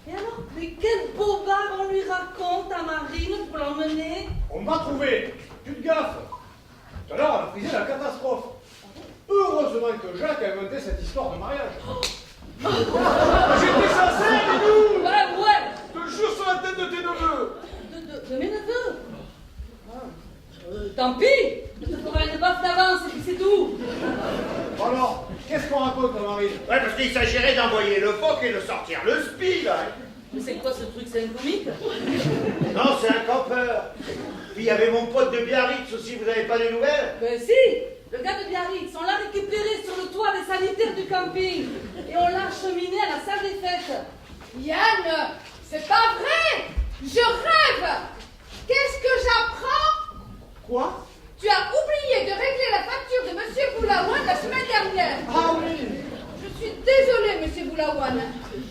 Et alors, mais quel bobard on lui raconte à Marine pour l'emmener? On m'a trouvé. Tu te gaffes. Tout à l'heure, on a frisé la catastrophe. Heureusement que Jacques a inventé cette histoire de mariage. J'étais sincère, Minou. Ouais. Je te jure sur la tête de tes neveux. De mes neveux. Tant pis. Je te ferai une baffe d'avance et puis c'est tout. Alors, qu'est-ce qu'on raconte, Marine? Ouais, parce qu'il s'agirait d'envoyer le phoque et de sortir le spi, là. Mais c'est quoi ce truc? C'est un comique? Non, c'est un campeur. Puis il y avait mon pote de Biarritz aussi, vous n'avez pas des nouvelles? Ben si. Le gars de Biarritz, on l'a récupéré sur le toit des sanitaires du camping. Et on l'a acheminé à la salle des fêtes. Yann, c'est pas vrai. Je rêve. Qu'est-ce que j'apprends? Quoi? Tu as oublié de régler la facture de Monsieur Boulaouane la semaine dernière. Ah oui. Je suis désolée, Monsieur Boulaouane.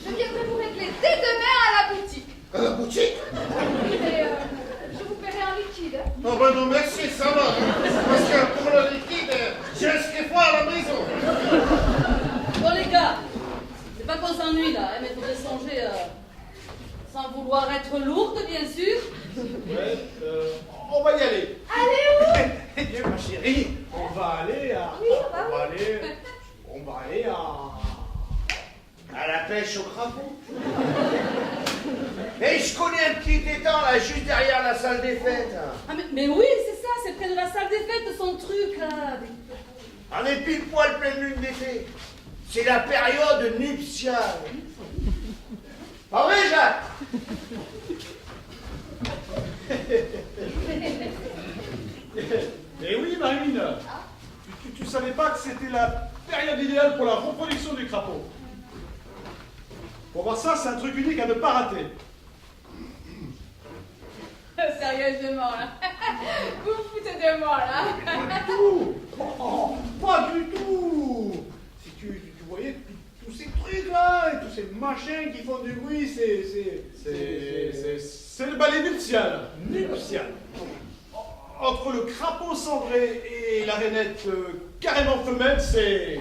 Je viendrai vous régler dès demain à la boutique. À la boutique? Mais je vous paierai en liquide. Oh ben non, merci, ça va. Parce que pour le liquide, j'ai un screffroid à la maison. Bon les gars, c'est pas qu'on s'ennuie là, hein, mais faudrait songer sans vouloir être lourde, bien sûr. Ouais, on va y aller. Allez où? Eh bien, ma chérie, on va aller à... Oui, On va aller à... À la pêche au crapaud. Et je connais un petit étang là, juste derrière la salle des fêtes. Ah mais oui, c'est ça, c'est près de la salle des fêtes son truc là. On est pile poil pleine lune d'été. C'est la période nuptiale. Pas vrai, Jacques? Eh oui, Marine. Tu savais pas que c'était la période idéale pour la reproduction du crapaud. Pour voir ça, c'est un truc unique à ne pas rater. Sérieusement, là. Vous vous foutez de moi, là. Pas du tout. Oh, pas du tout. Si tu voyais tous ces trucs là, et tous ces machins qui font du bruit, C'est le balai nuptial. nuptial. Entre le crapaud cendré et la rainette carrément femelle, c'est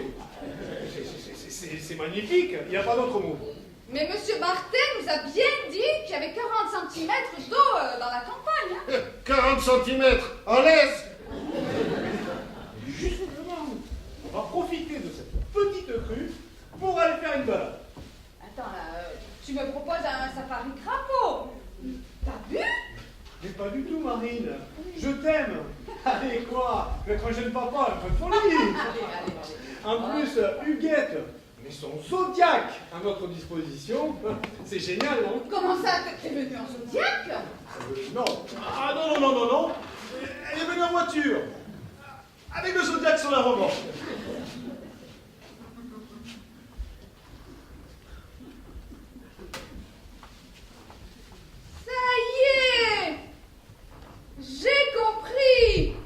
magnifique, il n'y a pas d'autre mot. Mais Monsieur Martin nous a bien dit qu'il y avait 40 cm d'eau dans la campagne. Hein. 40 cm, en l'aise. Justement, on va profiter de cette petite crue pour aller faire une balade. Attends, là, tu me proposes un safari crapaud. T'as vu? Mais pas du tout, Marine. Je t'aime. Allez, quoi? Je vais être un jeune papa, un peu de folie. Allez. En plus, Huguette, mais son zodiaque à notre disposition. C'est génial, non? Comment ça, t'es venu en zodiaque? Non. Ah non. Elle est venue en voiture. Avec le Zodiac sur la remorque. Ça y est! J'ai compris!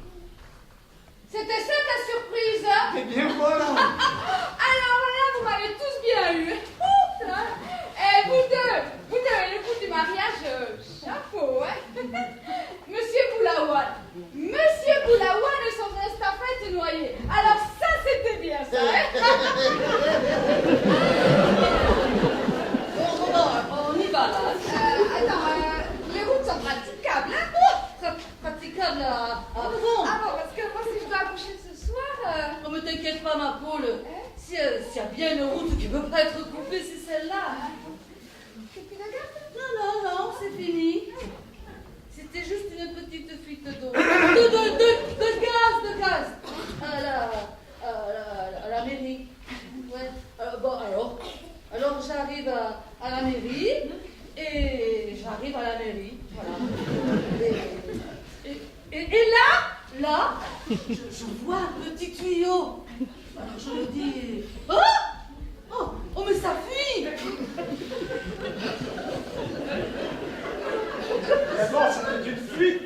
C'était ça ta surprise, hein? Eh bien, voilà. Alors là, vous m'avez tous bien eu. Et vous deux, le coup du mariage, chapeau, hein? Monsieur Boulaouane et son estafette noyé. Alors ça, c'est s'il y a bien une route qui ne peut pas être coupée, c'est celle-là. C'est plus la gare? Non, c'est fini. C'était juste une petite fuite d'eau. De gaz. À la mairie. Ouais. Alors j'arrive à la mairie et j'arrive à la mairie. Voilà. Et là, je vois un petit tuyau. Alors je me dis, oh, mais ça fuit. D'abord, c'était une fuite.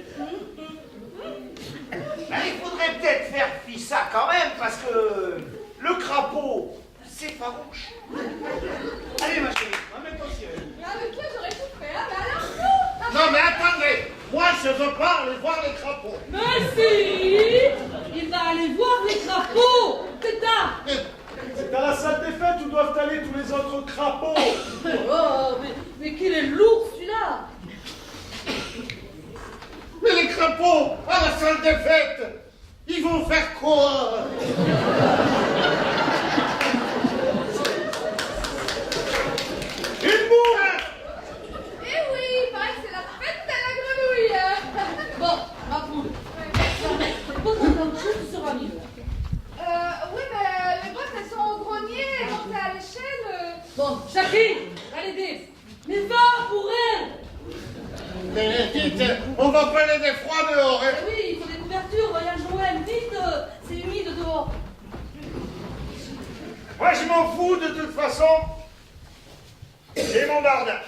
Ben, il faudrait peut-être faire fi ça quand même, parce que le crapaud, c'est farouche. Allez, ma chérie, amène-toi au ciel. Mais avec toi, j'aurais tout fait, hein, mais alors tout! Non mais attendez, moi je veux pas aller voir les crapauds. Mais si, il va aller voir les crapauds. C'est à la salle des fêtes où doivent aller tous les autres crapauds. Oh, mais qu'il est lourd celui-là. Mais les crapauds, à la salle des fêtes, ils vont faire quoi? Une moule! Eh oui, il paraît que c'est la fête à la grenouille! Bon, ma poule, pose-toi dans le jeu, tu seras mieux. Oui, mais les boîtes, elles sont au grenier, montées à l'échelle. Bon, Jackie, va l'aider. Mais va pour elle. Mais dites, on va pas aller des froids dehors, hein? Eh oui, il faut des couvertures, regarde Joël, vite, c'est humide dehors. Moi, je m'en fous de toute façon. J'ai mon jardin.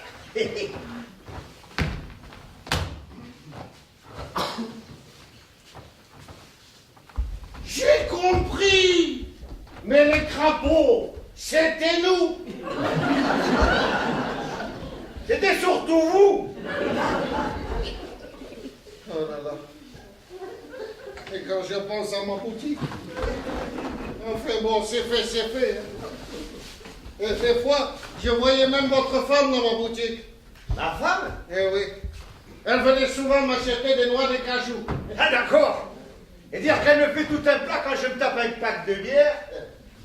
J'ai compris! Mais les crapauds, c'était nous! C'était surtout vous. Oh là là. Et quand je pense à ma boutique, enfin bon, c'est fait. Hein. Et des fois, je voyais même votre femme dans ma boutique. Ma femme? Eh oui. Elle venait souvent m'acheter des noix de cajou. Ah, d'accord. Et dire qu'elle me fait tout un plat quand je me tape un pack de bière?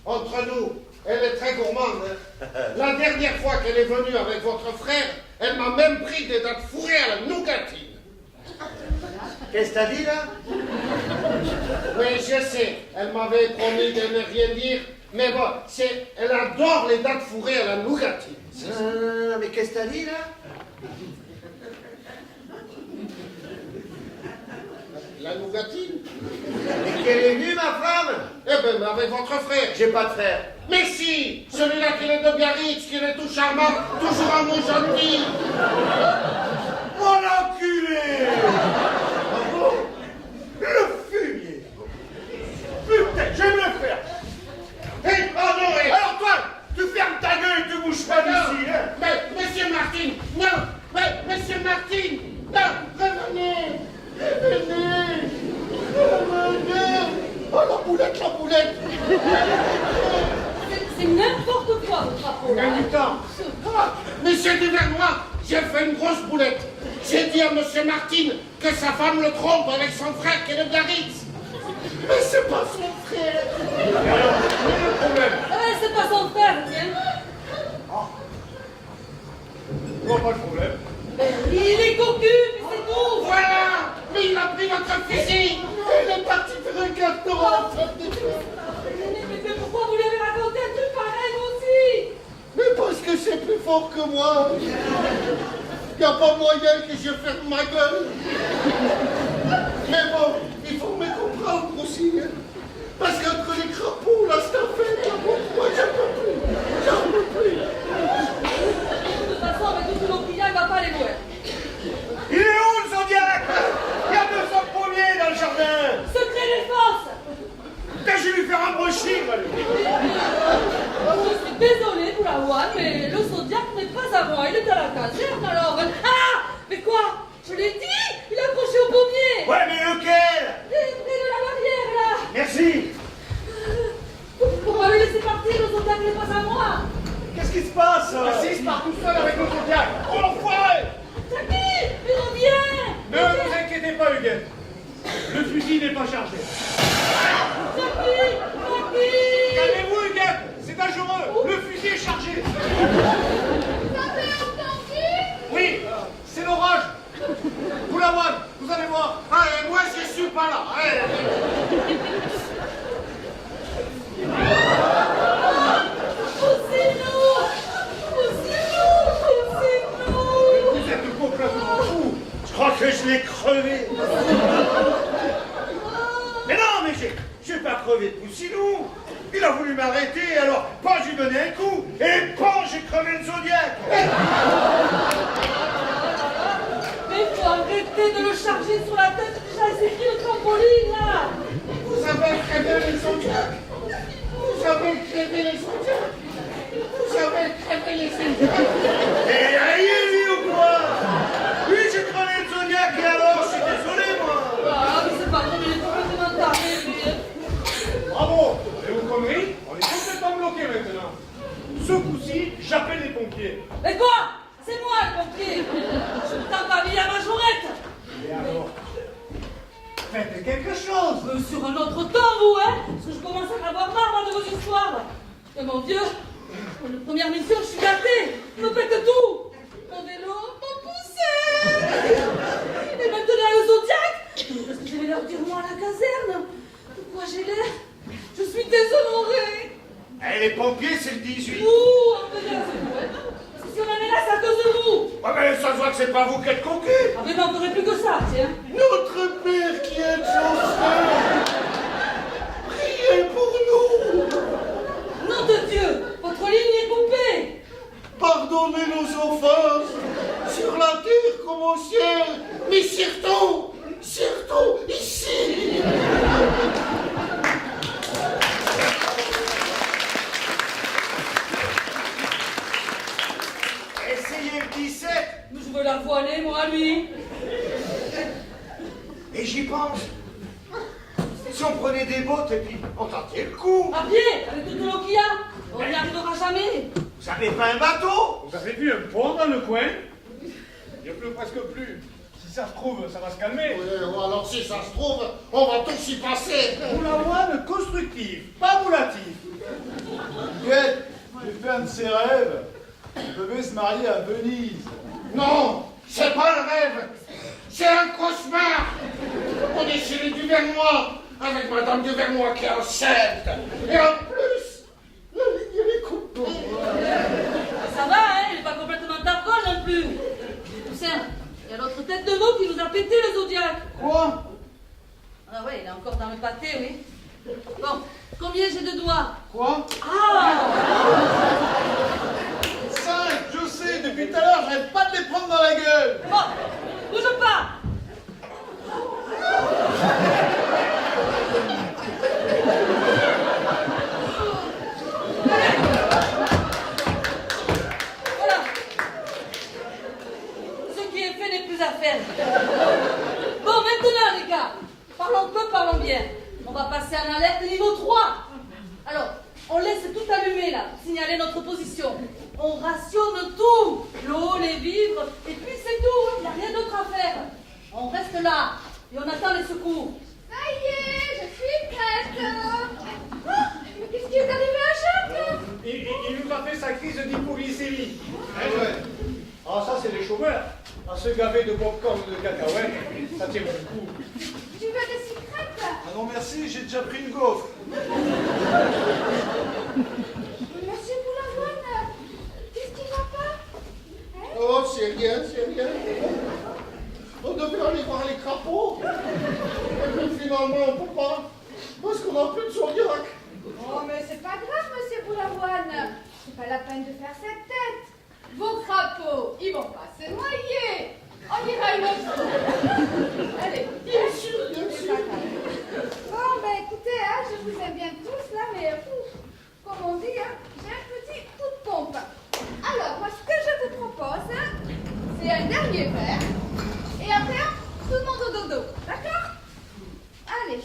Entre nous, elle est très gourmande. Hein. La dernière fois qu'elle est venue avec votre frère, elle m'a même pris des dattes fourrées à la nougatine. Qu'est-ce que t'as dit, là? Oui, je sais, elle m'avait promis de ne rien dire, mais bon, elle adore les dattes fourrées à la nougatine. Mais qu'est-ce que t'as dit, là? La nougatine? Mais qu'elle est venue, ma femme? Eh ben, avec votre frère. J'ai pas de frère. Mais si, celui-là qui est de Biarritz, qui est tout charmant, toujours un mot gentil. Mon enculé! Le fumier! Putain, j'aime le faire! Hé, pardon, hé. Alors toi, tu fermes ta gueule et tu bouges pas d'ici, hein? Mais, monsieur Martin, non! Mais, monsieur Martin, non! Revenez! Oh, la boulette! C'est n'importe quoi, votre rapport. Gagne du temps! Monsieur Duvernois, j'ai fait une grosse boulette. J'ai dit à monsieur Martin que sa femme le trompe avec son frère qui est de Biarritz. Mais c'est pas son frère. Alors, quel est le problème? C'est pas son frère, tiens. Je vois pas le problème. Il est cocu, puis c'est tout. Voilà. Mais il a pris votre fusil. Il est parti faire un carton. Mais pourquoi vous lui avez raconté un truc pareil aussi? Mais parce que c'est plus fort que moi. Il n'y a pas moyen que je ferme ma gueule. Mais bon, il faut me comprendre aussi. Hein. Parce qu'entre les crapauds, là, c'est un fait. Moi, j'en peux plus. De toute façon, avec tout le client, il va pas les voir. Il est où le Zodiac? Il y a 200 pommiers dans le jardin! Secret défense. Putain, je vais lui faire un brushing, allez. Je suis désolée pour la one, mais le Zodiac n'est pas à moi, il est à la caserne alors. Ah! Mais quoi? Je l'ai dit! Il est accroché au pommier! Ouais, mais lequel? Près de la barrière là! Merci! Pourquoi le laisser partir? Le Zodiac n'est pas à moi! Qu'est-ce qui se passe? Assis part tout seul avec le Zodiac. Oh, l'enfoiré! Jackie! Il revient! Ne vous inquiétez pas, Huguette. Le fusil n'est pas chargé. Jackie! Jackie! Calmez-vous, Huguette. C'est un jour arrêté, alors pas j'ai donné un coup, et pas j'ai crevé le Zodiac. Mais il faut arrêter de le charger sur la tête. Déjà, c'est qui le trampoline, là? Vous avez crevé les Zodiacs. Vous avez crevé les Zodiacs. Vous avez crevé les Zodiacs. Et aïe, lui ou quoi? Oui, j'ai crevé le Zodiac, et alors, je suis désolé, moi. Ah, mais c'est pas vrai, mais il est complètement taré, lui. Bravo. Et vous conneries, on est complètement bloqué maintenant. Ce coup-ci, j'appelle les pompiers. Mais quoi? C'est moi, le pompier. Je t'en pas mis la majorette. Et alors? Faites quelque chose. Sur un autre temps, vous, hein? Parce que je commence à en avoir marre, moi, de vos histoires. Et mon Dieu, pour la première mission, je suis gâtée. Vous faites tout. Mon vélo, mon poussé. Et maintenant, le Zodiac. Est-ce que je vais leur dire, moi, à la caserne? De quoi j'ai l'air? Je suis déshonorée. Eh, les pompiers, c'est le 18. Ouh, un peu bien, c'est vous, hein? Parce que si on en est là, c'est à cause de vous. Ah, mais ça se voit que c'est pas vous qui êtes conquis. Ah, mais on n'aurait plus que ça, tiens. Notre Père qui est aux cieux, priez pour nous. Nom de Dieu, votre ligne est coupée. Pardonnez nos offenses, sur la terre comme au ciel, mais surtout ici. Essayez le 17. Mais je veux la voiler, moi, lui. Et j'y pense. Si on prenait des bottes et puis on tentait le coup. À pied, avec toute l'eau qu'il y a. On n'y arrivera jamais. Vous avez pas un bateau? Vous avez vu un pont dans le coin? Il ne pleut presque plus. Si ça se trouve, ça va se calmer. Oui, alors si ça se trouve, on va tous y passer. Boulavoine constructif, pas moulatif. Guette, j'ai fait un de ses rêves. Je devais se marier à Venise. Non, c'est pas un rêve, c'est un cauchemar. On est chez les Duvernois, avec Madame Duvernois qui est enceinte. Et en plus, la ligne elle est coupée. Ça va, hein, il n'est pas complètement tarcole non plus. Toussaint, il y a l'autre tête de veau qui nous a pété le Zodiac. Quoi? Ah ouais, il est encore dans le pâté, oui. Bon, combien j'ai de doigts? Quoi? Ah! 5, je sais, depuis tout à l'heure, j'arrête pas de les prendre dans la gueule. Bon, bouge pas. Voilà. Ce qui est fait n'est plus à faire. Bon, maintenant, les gars, parlons peu, parlons bien. On va passer en alerte niveau 3. Alors, on laisse tout allumer là, pour signaler notre position. On rationne tout, l'eau, les vivres, et puis c'est tout, il n'y a rien d'autre à faire. On reste là, et on attend les secours. Ça y est, je suis prête. Ah, mais qu'est-ce qui est arrivé à Jacques? Il nous a fait sa crise d'hypoglycémie. Ouais. Ah, ça, c'est les chômeurs. À se gaver de popcorn ou de cacahuètes, ça tient le coup. Tu veux des cigarettes? Ah non merci, j'ai déjà pris une gaufre. Merci pour l'avoine. Qu'est-ce qui va pas? Hein? Oh, c'est rien, c'est rien. On devait aller voir les crapauds. Et puis finalement, on peut pas, parce qu'on n'a plus de Zodiac. Oh, mais c'est pas grave, monsieur Boulavoine. C'est pas la peine de faire cette tête. Vos crapauds, ils vont pas se noyer. On ira une autre fois. Allez, Bien sûr, bien c'est sûr. pas grave. Bon, ben écoutez, hein, je vous aime bien tous là, mais comme on dit, hein, j'ai un petit coup de pompe. Alors, moi, ce que je vous propose, hein, c'est un dernier verre. Et après, tout le monde au dodo. D'accord? Allez.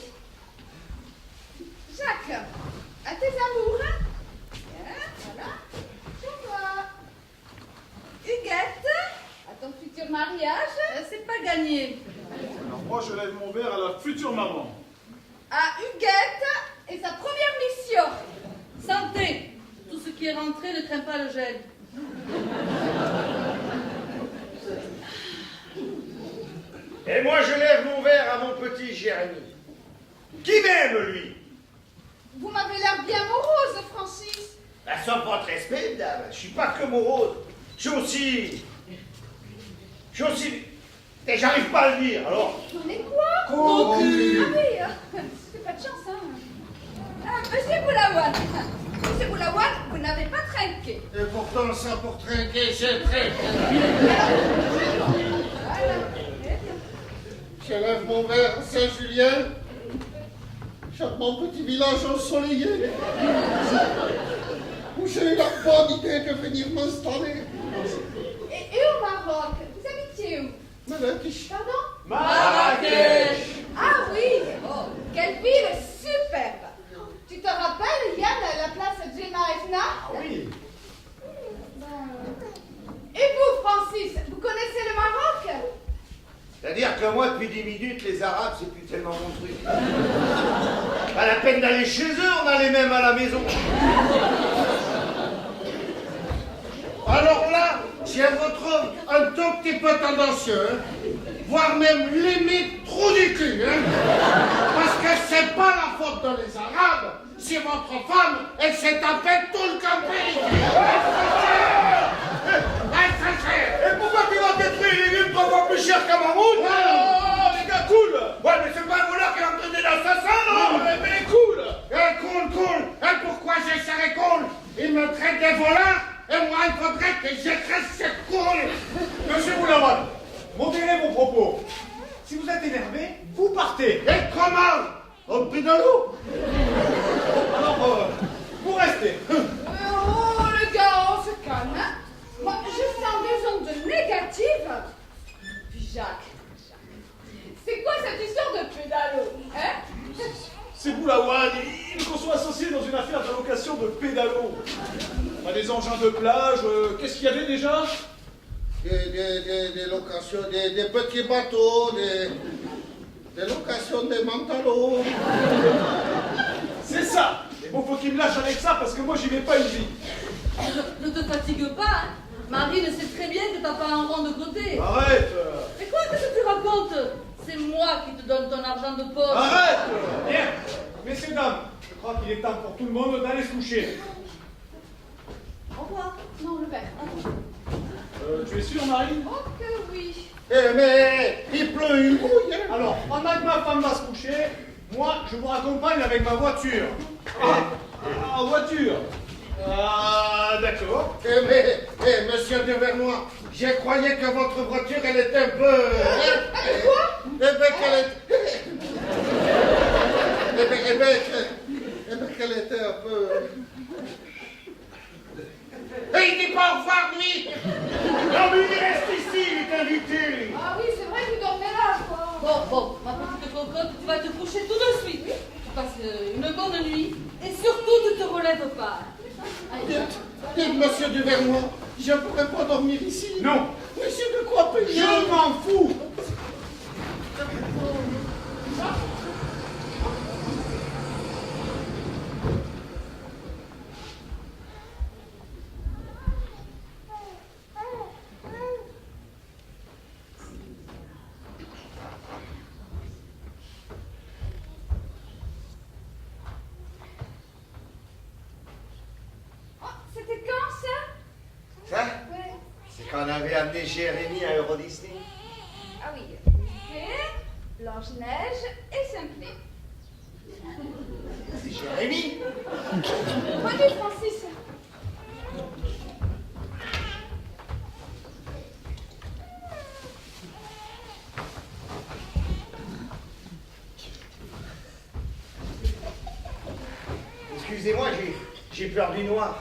Jacques, à tes amours. Bien, voilà. Sur toi. Huguette, à ton futur mariage. C'est pas gagné. Alors moi, je lève mon verre à la future maman. À Huguette et sa première mission. Santé. Tout ce qui est rentré ne craint pas le gel. Et moi, je lève mon verre à mon petit Jérémy. Qui m'aime, lui? Vous m'avez l'air bien morose, Francis. La somme votre respect, dame. Je suis pas que morose. Je suis aussi... Et j'arrive pas à le dire, alors... On est quoi? Cocu. Ah oui, c'est pas de chance, hein. Ah, monsieur Boulavoine. Monsieur Boulavoine. trinquer. Et pourtant, ça pour trinquer, j'ai trinqué. Voilà. Très bien. J'élève mon verre à Saint-Julien, charmant petit village ensoleillé, où j'ai eu la bonne idée de venir m'installer. Et au Maroc, vous habitiez où? Marrakech. Pardon? Marrakech. Ah oui, oh, quelle ville superbe. Tu te rappelles, Yann, la place Gemma Efna? Oui. Et vous, Francis, vous connaissez le Maroc? C'est-à-dire que moi, depuis 10 minutes, les Arabes, c'est plus tellement mon truc. Pas la peine d'aller chez eux, on a les mêmes à la maison. Alors là, j'ai votre un tout petit peu tendancieux, hein, voire même limite trop du cul, hein, parce que c'est pas la faute des Arabes, c'est votre femme, elle s'est tapée tout le camping. Et pourquoi tu vas détruire les légumes 3 fois plus cher qu'à Mahmoud? Oh, les gars, cool. Ouais, mais c'est pas un voleur qui a entraîné l'assassin, non? Mais cool. Cool, et pourquoi je serais cool? Il me traite de voleur, et moi il faudrait que j'écrase cette cool. Monsieur Boulawan, modérez vos propos. Si vous êtes énervé, vous partez. Et comment? Au pédalo? Alors, vous restez. Oh, les gars, on se calme, hein. Moi, je sens des ondes négatives. Puis Jacques, c'est quoi cette histoire de pédalo, hein? C'est Boulawan, il veut qu'on soit associé dans une affaire de location de pédalo. On a des engins de plage, qu'est-ce qu'il y avait déjà? Des locations, des petits bateaux, des locations de mantalos. C'est ça. Et bon, faut qu'il me lâche avec ça parce que moi j'y vais pas une vie. Ne te fatigue pas, hein. Marine sait très bien que t'as pas un rond de côté. Arrête. Mais quoi que tu racontes? C'est moi qui te donne ton argent de poche. Arrête. Bien. Messieurs, dames, je crois qu'il est temps pour tout le monde d'aller se coucher. Au revoir. Non, le verre. Tu es sûr, Marine? Oh que oui. Mais il pleut une bouille, hein. Alors, pendant que ma femme va se coucher, moi, je vous raccompagne avec ma voiture. En voiture. Ah, d'accord. Monsieur de Vernois, je croyais que votre voiture, elle était un peu... Quoi? Qu'elle était un peu... Et il dit pas au revoir, lui. Non, mais il reste ici, il est invité, lui. Ah oui, c'est vrai que vous dormez là, quoi. Bon, ma petite cocotte, tu vas te coucher tout de suite. Tu passes une bonne nuit et surtout tu te relèves pas. Allez. Dites, monsieur de Vernois, je ne pourrais pas dormir ici. Non. Monsieur, de quoi payer? Je m'en fous. Oh, c'était quand, ça? Ça, Ouais. c'est quand on avait amené Jérémy à Euro Disney. Ah oui. Mickey, Blanche-Neige et Simplet. C'est Jérémy. Bonne nuit, Francis. Excusez-moi, j'ai peur du noir.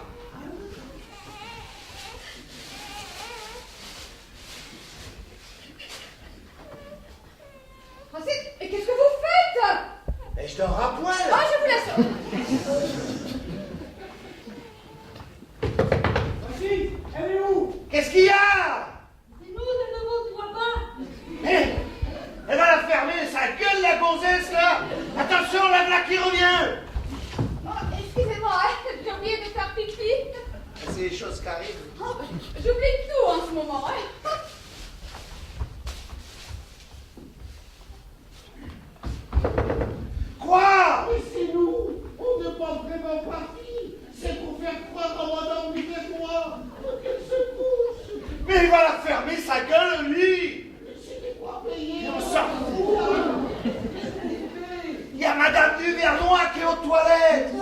Francis, et qu'est-ce que vous faites? Mais je dors à poil. Ah, je vous laisse. Vas-y, elle est où? Qu'est-ce qu'il y a? C'est nous de nouveau, tu vois pas? Eh, elle va la fermer, sa gueule, la gonzesse, là. Attention, la blague qui revient. Oh, excusez-moi, hein, j'ai oublié de faire pipi. C'est les choses qui arrivent. Oh, j'oublie tout en ce moment, hein. Quoi? Mais c'est nous, on n'est pas vraiment parti. C'est pour faire croire à madame Vernois qu'elle se couche. Mais il va la fermer, sa gueule, lui. C'est de quoi payer. On s'en fout. Il y a madame Duvernois qui est aux toilettes.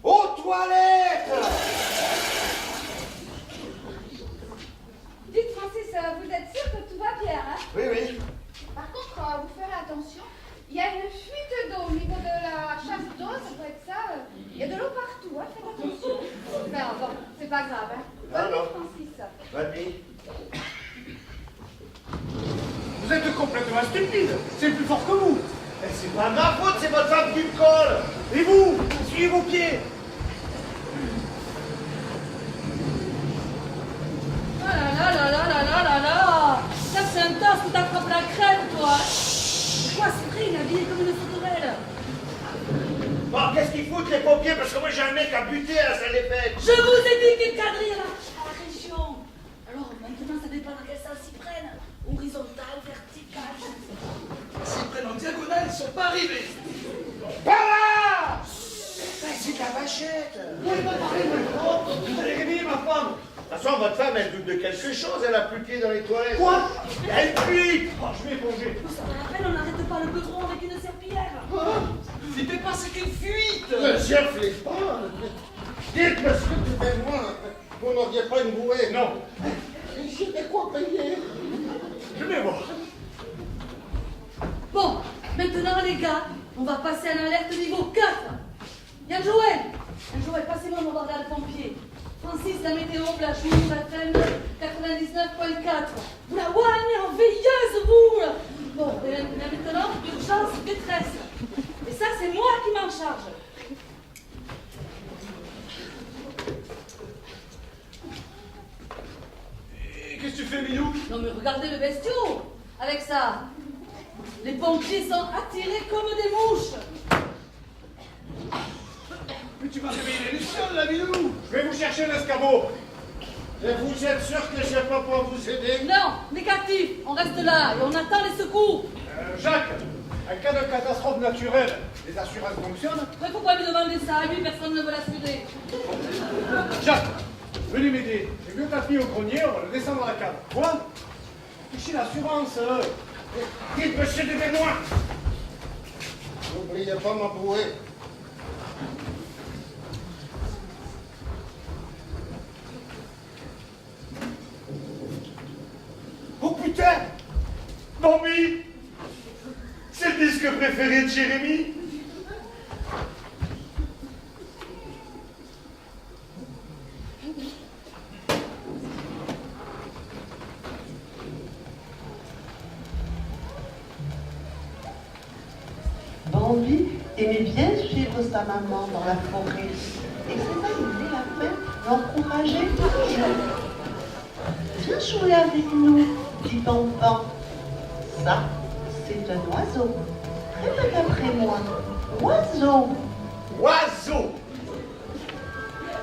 Aux toilettes. pas grave, hein. Non, non. Francis. Vas-y. Vous êtes complètement stupide. C'est plus fort que vous. Mais c'est pas ma faute, c'est votre femme qui me colle. Et vous, suivez vos pieds. Ah là là là là là là là là. Ça, c'est un tas où t'attrapes la crème, toi. C'est quoi ce prix, habillé comme une sauterelle? Bon, qu'est-ce qu'ils foutent les pompiers? Parce que moi j'ai un mec à buter à la salle des fêtes. Je vous ai dit qu'il cadrait à la région. Alors, maintenant, ça dépend dans quel sens s'y prennent. Horizontal, vertical. S'ils prennent en diagonale, ils sont pas arrivés. Par là! C'est ta vachette. Vous allez réveiller ma femme. De toute façon, votre femme, elle doute de quelque chose, elle a plus le pied dans les toilettes. Quoi? Elle fuit. Oh, je vais éponger. Ça va la peine, on n'arrête pas le goudron avec une serpillière. C'était pas c'est qu'une fuite. Ne cherchez pas. Dites, monsieur, moi, vous n'auriez pas une bouée. Non, J'ai de quoi payer. je vais voir. Bon, maintenant, les gars, on va passer à l'alerte niveau 4. Yann Joël, passez-moi mon bordel de pompier. Francis, la météo, la joue, la FM 99.4. Vous la voyez en veilleuse, vous. Bon, et maintenant, urgence, détresse. Et ça, c'est moi qui m'en charge. Et qu'est-ce que tu fais, Minou? Non mais regardez le bestiau. Avec ça, les pompiers sont attirés comme des mouches. Mais tu vas réveiller les lucioles, là, Minou. Je vais vous chercher un escabeau. Et vous êtes sûr que je ne sais pas pour vous aider? Non, négatif, on reste là et on attend les secours. Jacques, en cas de catastrophe naturelle, les assurances fonctionnent. Mais pourquoi lui demander ça à lui? Personne ne veut l'assurer. Jacques, venez m'aider. J'ai vu ta fille au grenier, on va le descendre à la cave. Quoi? Touchez l'assurance. Dites, monsieur de Benoît. N'oubliez pas ma bouée. Oh putain! Bambi! C'est le disque préféré de Jérémy! Bambi aimait bien suivre sa maman dans la forêt. Et ses amis la fin l'encourageaient toujours. Viens jouer avec nous, dit Bamban. Ça, c'est un oiseau. Répète après moi. Oiseau. Oiseau!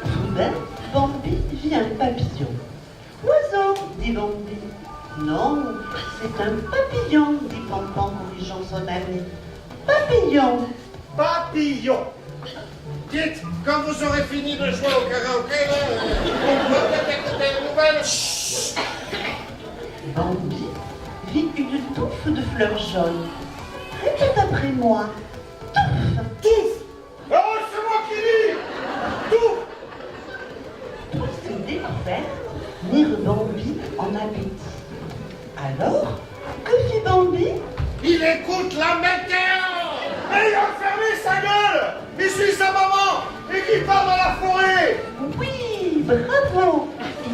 Soudain, Bambi vit un papillon. Oiseau, dit Bambi. Non, c'est un papillon, dit Bamban, corrigeant son ami. Papillon. Papillon! Dites, quand vous aurez fini de jouer au karaoké, là, on va peut-être écouter une nouvelle. Bambi vit une touffe de fleurs jaunes. Répète après moi. Touffe. Touffe! Oh, c'est moi qui dis! Touffe! Tous ces découvertes mirent Bambi en appétit. Alors, que fit Bambi? Il écoute la météo. Mais il a fermé sa gueule! Il suit sa maman! Et qui part dans la forêt! Oui, bravo.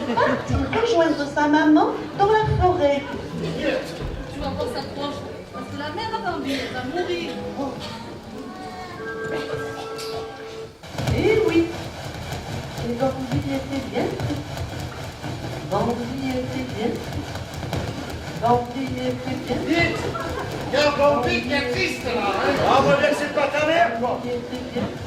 Il partit rejoindre sa maman dans la forêt. Tu vas voir sa tronche, parce que la mère a Bambi, elle va mourir. Eh oui, et Bambi était bien triste. Bambi était bien triste. Bambi était bien triste. Dites, il y a un Bambi qui est triste, là. Hein. Ah, on va dire que c'est pas ta mère, quoi! Bambi était bien triste.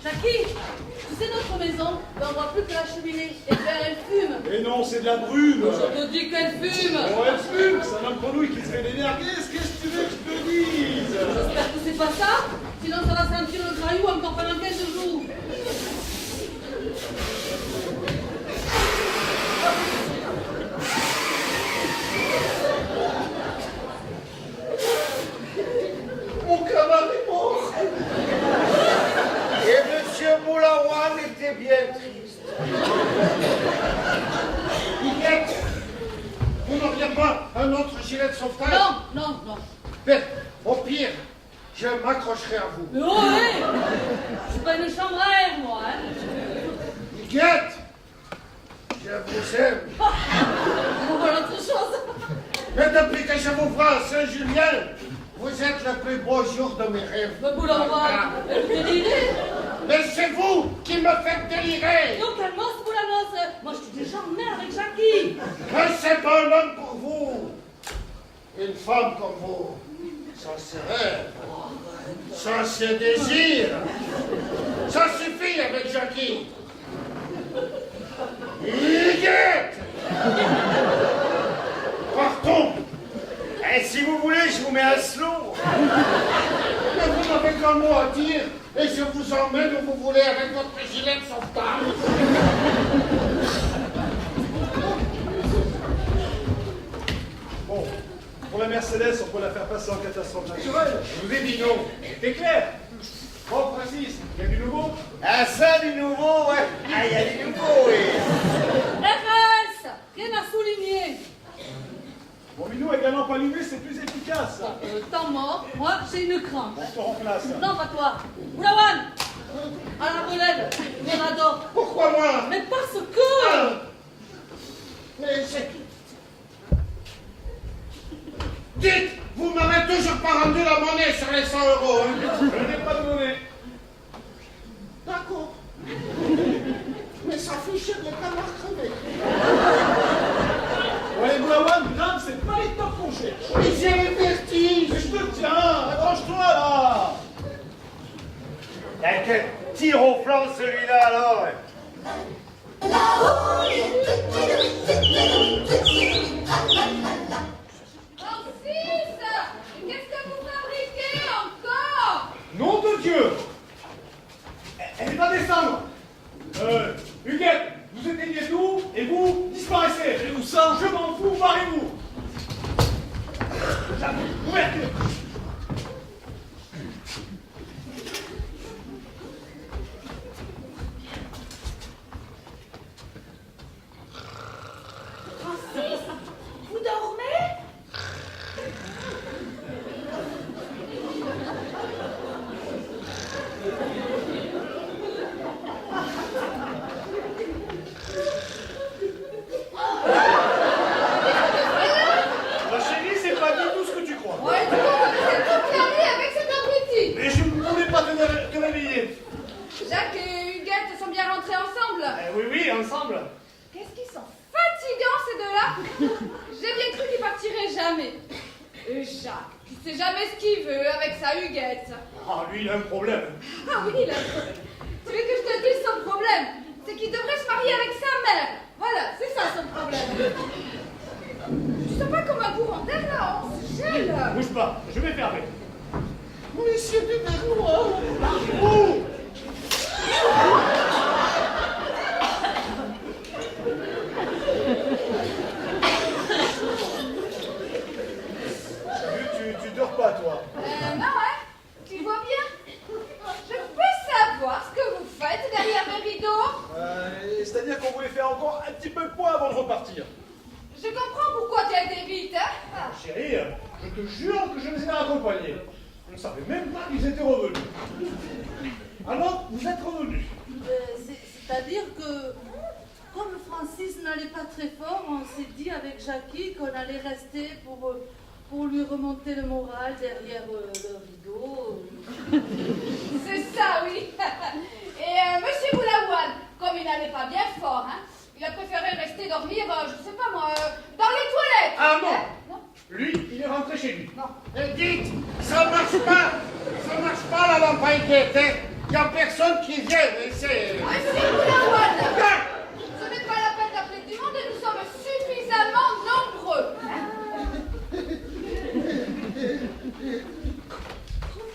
Jackie, tu sais notre maison, ben, on voit plus que la cheminée, et bien elle fume. Mais non, c'est de la brume. Je te dis qu'elle fume. Oh, elle fume, c'est un homme grenouille qui se fait des merguez. Qu'est-ce que tu veux que je te dise? J'espère que c'est pas ça, sinon ça va sentir le graillou encore pendant 15 jours. Mon camarade est mort. Et Monsieur Moulawan était bien triste. Niquette, vous n'auriez pas un autre gilet de sauvetage? Non. Ben, au pire, je m'accrocherai à vous. Mais oh, ouais. Je suis pas une chambre à air, moi, hein. Huguette, je vous aime. On voit l'autre chose. Mais depuis que je vous vois à Saint-Julien, vous êtes le plus beau jour de mes rêves. Le boulot, elle délirait. Mais c'est vous qui me faites délirer. Non, calmos, boulanos. Moi, je suis déjà en mer avec Jackie. Mais c'est un homme pour vous. Une femme comme vous, ça c'est rêve. Ça c'est désir. Ça suffit avec Jackie. Huguette! Partons! Et si vous voulez, je vous mets un slow. Mais vous n'avez qu'un mot à dire et je vous emmène où vous voulez avec votre gilet de sauvetage. Bon, pour la Mercedes, on peut la faire passer en catastrophe naturelle. Je vous ai dit non. C'était clair. Bon, Francis, il y a du nouveau? Ah, ça, du nouveau, ouais. Ah, il y a du nouveau, oui. RS, rien à souligner. Bon, Minou, avec la lampe allumée, c'est plus efficace. Temps mort, moi, j'ai une crampe. On te remplace. Non, pas toi. Oulawan, à la relève, Mirador. Pourquoi moi? Mais parce que... Mais c'est... Dites, vous m'avez toujours pas rendu la monnaie sur les 100 €. Hein. Je n'ai pas de monnaie. D'accord. Mais ça fait cher les canards crevés. Ouais, Boulawan, grave, c'est pas les top qu'on cherche. Mais j'ai le vertige. Mais je te tiens, accroche-toi là. T'as quel tir au flanc celui-là alors? Francis, qu'est-ce que vous fabriquez encore? Nom de Dieu. Elle va descendre. Huguette, vous éteignez tout et vous disparaissez. Et où ça? Je m'en fous, barrez-vous. Ouverture. Francis, vous dormez? Ma chérie, c'est pas du tout ce que tu crois. Ouais, tu vois, vous êtes toute la nuit avec cet abruti. Mais je ne voulais pas te réveiller. Jacques et Huguette sont bien rentrés ensemble. Oui, ensemble. Qu'est-ce qu'ils sont fatigants ces deux-là. J'ai bien cru qu'ils partiraient jamais. Et Jacques, qui sait jamais ce qu'il veut avec sa Huguette. Ah, lui, il a un problème. Ah oui, il a un problème. Tu veux que je te dise son problème? C'est qu'il devrait se marier avec sa mère. Voilà, c'est ça son problème. Tu sens pas comme un courant d'air là, on se gèle. Bouge pas, je vais fermer. Monsieur du Bernois. Oh! Tu dors pas, toi. Non, hein? Tu vois bien? Je peux savoir ce que vous faites derrière mes rideaux? C'est-à-dire qu'on voulait faire encore un petit peu de poids avant de repartir. Je comprends pourquoi tu as été vite, hein? Chérie, je te jure que je les ai accompagnés. Je ne savais même pas qu'ils étaient revenus. Alors, vous êtes revenus. C'est-à-dire que, comme Francis n'allait pas très fort, on s'est dit avec Jackie qu'on allait rester pour lui remonter le moral derrière le rideau. C'est ça, oui. Et Monsieur Boulawan, comme il n'allait pas bien fort, hein, il a préféré rester dormir, je sais pas moi, dans les toilettes. Ah non. Hein? Non. Lui, il est rentré chez lui. Non. Et dites, ça marche pas la lampe à Huguette. Il n'y a personne qui vient, mais c'est... Monsieur Boulawan, ce n'est pas la peine d'appeler du monde et nous sommes suffisamment nombreux.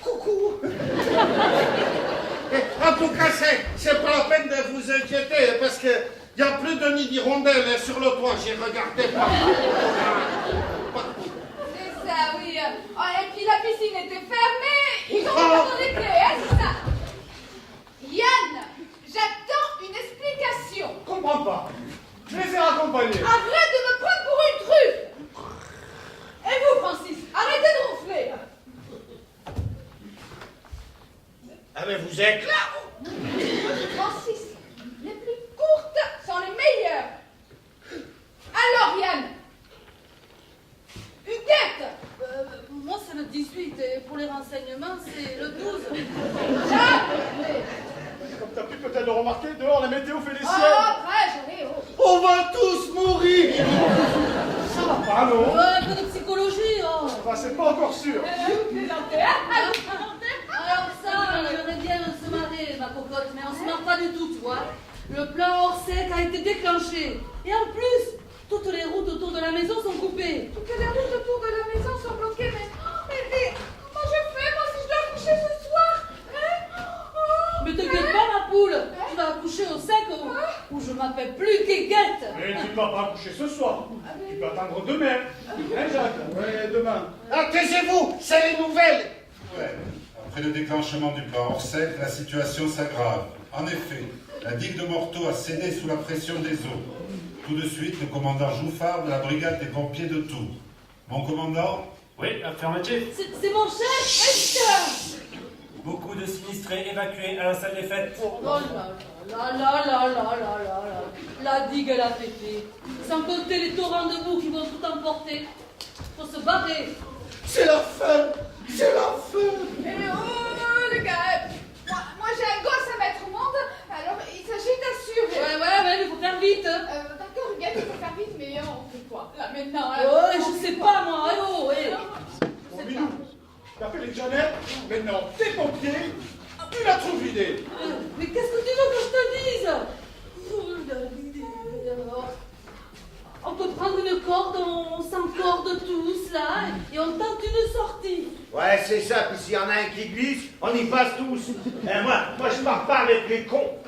Coucou. En tout cas, c'est pas la peine de vous inquiéter, parce que il n'y a plus de nid d'hirondelles sur le toit, j'ai regardé partout. C'est ça, oui. Ah, et puis la piscine était fermée, ils ont pas donné les clés, hein, c'est ça. Yann, j'attends une explication. Comprends pas. Je les ai raccompagnés. Arrête de me prendre pour une truffe. Et vous, Francis, arrêtez de ronfler. Ah mais vous êtes là, vous? Francis, les plus courtes sont les meilleures. Alors, Yann. Huguette. Moi, c'est le 18 et pour les renseignements, c'est le 12. Jamais. Comme t'as pu peut-être le remarquer, dehors la météo fait des Oh, siennes. après, j'en ai oh. On va tous mourir. Ça va pas, non? Un peu de psychologie, oh. Enfin, c'est pas encore sûr. Vous plaisantez, hein? Alors ça, j'aimerais bien se marrer, ma cocotte, mais on se marre pas du tout, tu vois. Le plan hors sec a été déclenché. Et en plus, toutes les routes autour de la maison sont coupées. Toutes les routes autour de la maison sont bloquées, mais comment je fais, moi, si je dois coucher ce soir? Hein? Oh, Mais t'inquiète pas, ma poule, tu vas accoucher au sec ou je m'appelle plus qu'Aiguette. Mais tu ne vas pas coucher ce soir. Tu peux attendre demain. Hein, Jacques? Ouais, demain. Ah, taisez-vous, c'est les nouvelles. Ouais. Après le déclenchement du plan Orsec, la situation s'aggrave. En effet, la digue de Morteau a cédé sous la pression des eaux. Tout de suite, le commandant Jouffard de la brigade des pompiers de Tours. Mon commandant? Oui, affirmatif. C'est mon chef, Esther. Beaucoup de sinistrés évacués à la salle des fêtes. Oh là là là là là là là là. La digue, elle a pété. Sans compter les torrents de boue qui vont tout emporter. Faut se barrer. C'est la fin. C'est la fin. oh, les gars, moi j'ai un gosse à mettre au monde, alors il s'agit d'assurer. Ouais, il faut faire vite. D'accord, Huguette, il faut faire vite, mais on fait quoi? Là, maintenant, Ouais, je sais pas, moi. Allô, ouais. Bon, Milou, t'as fait les Jeannettes, maintenant t'es pompier, tu la trouves l'idée. Mais qu'est-ce que tu veux que je te dise? On peut prendre une corde, on s'encorde tous là, et on tente une sortie. Ouais, c'est ça, puis s'il y en a un qui glisse, on y passe tous. Moi je pars pas avec les cons.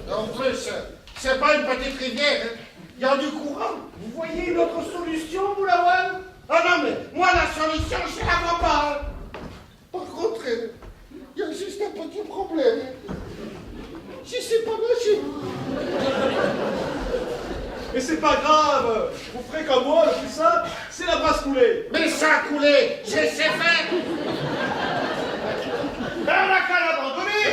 En plus, c'est pas une petite rivière. Hein. Il y a du courant. Vous voyez une autre solution, Boulawan? Ah non, mais moi, la solution, je la vois pas. Hein. Par contre, il y a juste un petit problème. Je sais pas nager. Mais c'est pas grave, vous ferez comme moi, le plus simple, c'est la brasse coulée. Mais ça a coulé, je sais faire. Ben on a qu'à l'abandonner.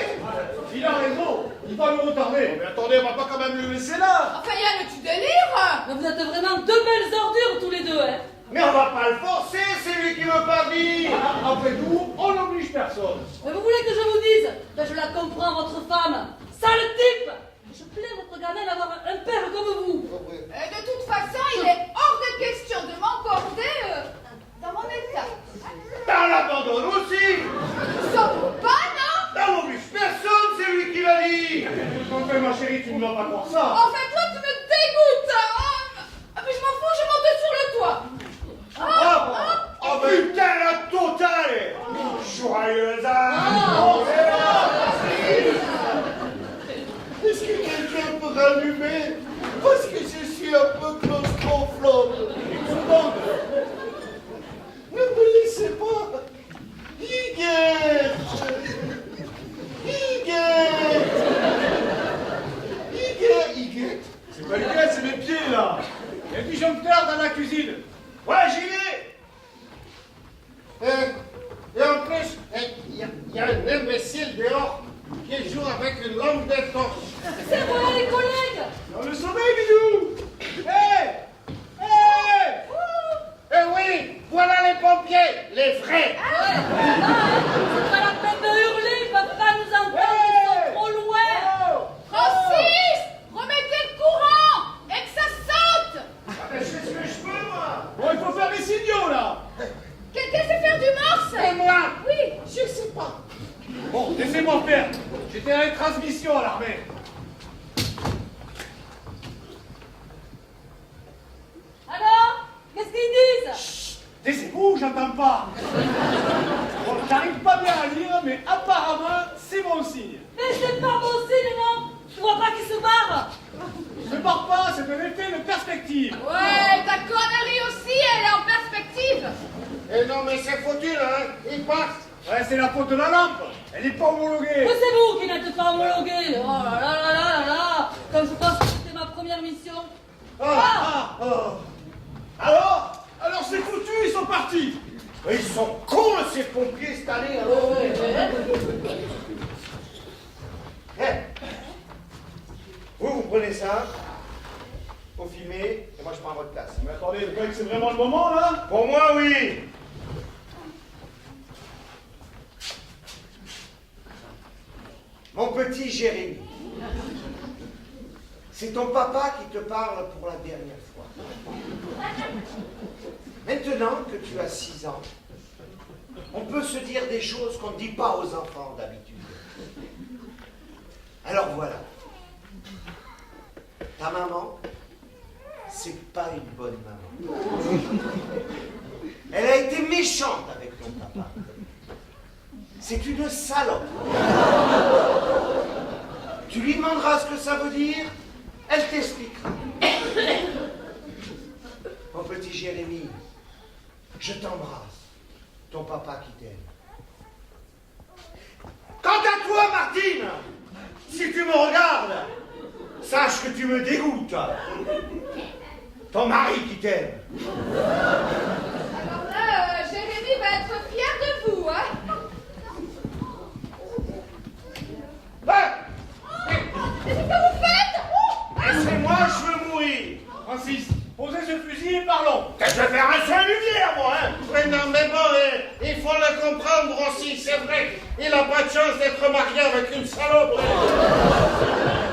Il a raison, il va nous retarder. Mais attendez, on va pas quand même le laisser là. Enfin, Yann, tu délires? Mais vous êtes vraiment deux belles ordures tous les deux, hein. Mais on va pas le forcer, c'est lui qui veut pas venir. Après tout, on n'oblige personne. Mais vous voulez que je vous dise? Ben je la comprends, votre femme. Sale type. Je plains votre gamin d'avoir un père comme vous. De toute façon, il est hors de question de m'encorder dans mon état. Ben on l'abandonne aussi. Ça vaut pas, non? Ben on n'oblige personne, c'est lui qui l'a dit. Enfin, ma chérie, tu ne vas pas croire ça. En fait, toi, tu me dégoûtes. Mais je m'en fous, je monte sur le toit. Oh putain, la totale. Joyeuse Est-ce que quelqu'un peut rallumer? Parce que je suis un peu claustrophobe. Ne me laissez pas. Huguette. Huguette. C'est pas une c'est mes pieds là. Il y a un disjoncteur dans la cuisine. Ouais, j'y vais. Et en plus, il y a un imbécile dehors qui joue avec une lampe de torche. C'est moi, les collègues. Dans le sommeil, Bidou. Hé. Eh oui, voilà les pompiers, les vrais. Ouais, c'est pas la peine de hurler, ils peuvent pas nous entendre, ils sont trop loin. Francis, remettez le courant et que ça saute. Ben, je fais ce que je peux, moi. Bon, il faut faire les signaux là. Quelqu'un sait faire du morse? Et moi, Oui. je sais pas. Bon, laissez-moi faire. J'étais à la transmission à l'armée. Alors, qu'est-ce qu'ils disent? Taisez-vous, j'entends pas. Bon, j'arrive pas bien à lire, mais apparemment, c'est bon signe. Mais c'est pas bon signe, non? Tu vois pas qu'ils se barrent? Ne pars pas, c'est un effet de perspective. Ouais, ta connerie aussi, elle est en perspective. Eh non, mais c'est foutu là, hein. Il passe. Ouais, c'est la faute de la lampe. Elle n'est pas homologuée. Mais c'est vous qui n'êtes pas homologué. Oh là là là là là. Comme je pense que c'était ma première mission. Alors c'est foutu, ils sont partis. Ils sont cons, ces pompiers, cette année, alors. Ouais, bien. Faut filmer, et moi je prends votre place. Mais attendez, vous croyez que c'est vraiment le moment, là? Pour moi, oui. Mon petit Jérémy, c'est ton papa qui te parle pour la dernière fois. Maintenant que tu as 6 ans, on peut se dire des choses qu'on ne dit pas aux enfants d'habitude. Alors voilà. Ta maman, c'est pas une bonne maman. Elle a été méchante avec ton papa. C'est une salope. Tu lui demanderas ce que ça veut dire, elle t'expliquera. Mon petit Jérémy, je t'embrasse, ton papa qui t'aime. Quant à toi, Martine, si tu me regardes, sache que tu me dégoûtes. Ton mari qui t'aime. Alors là, Jérémy va être fier de vous, hein? Qu'est-ce que vous faites? Laissez-moi, je veux mourir. Francis, posez ce fusil et parlons. Je vais faire un soin lumière, moi, hein. Mais non, mais bon, il faut le comprendre aussi, c'est vrai. Il n'a pas de chance d'être marié avec une salope.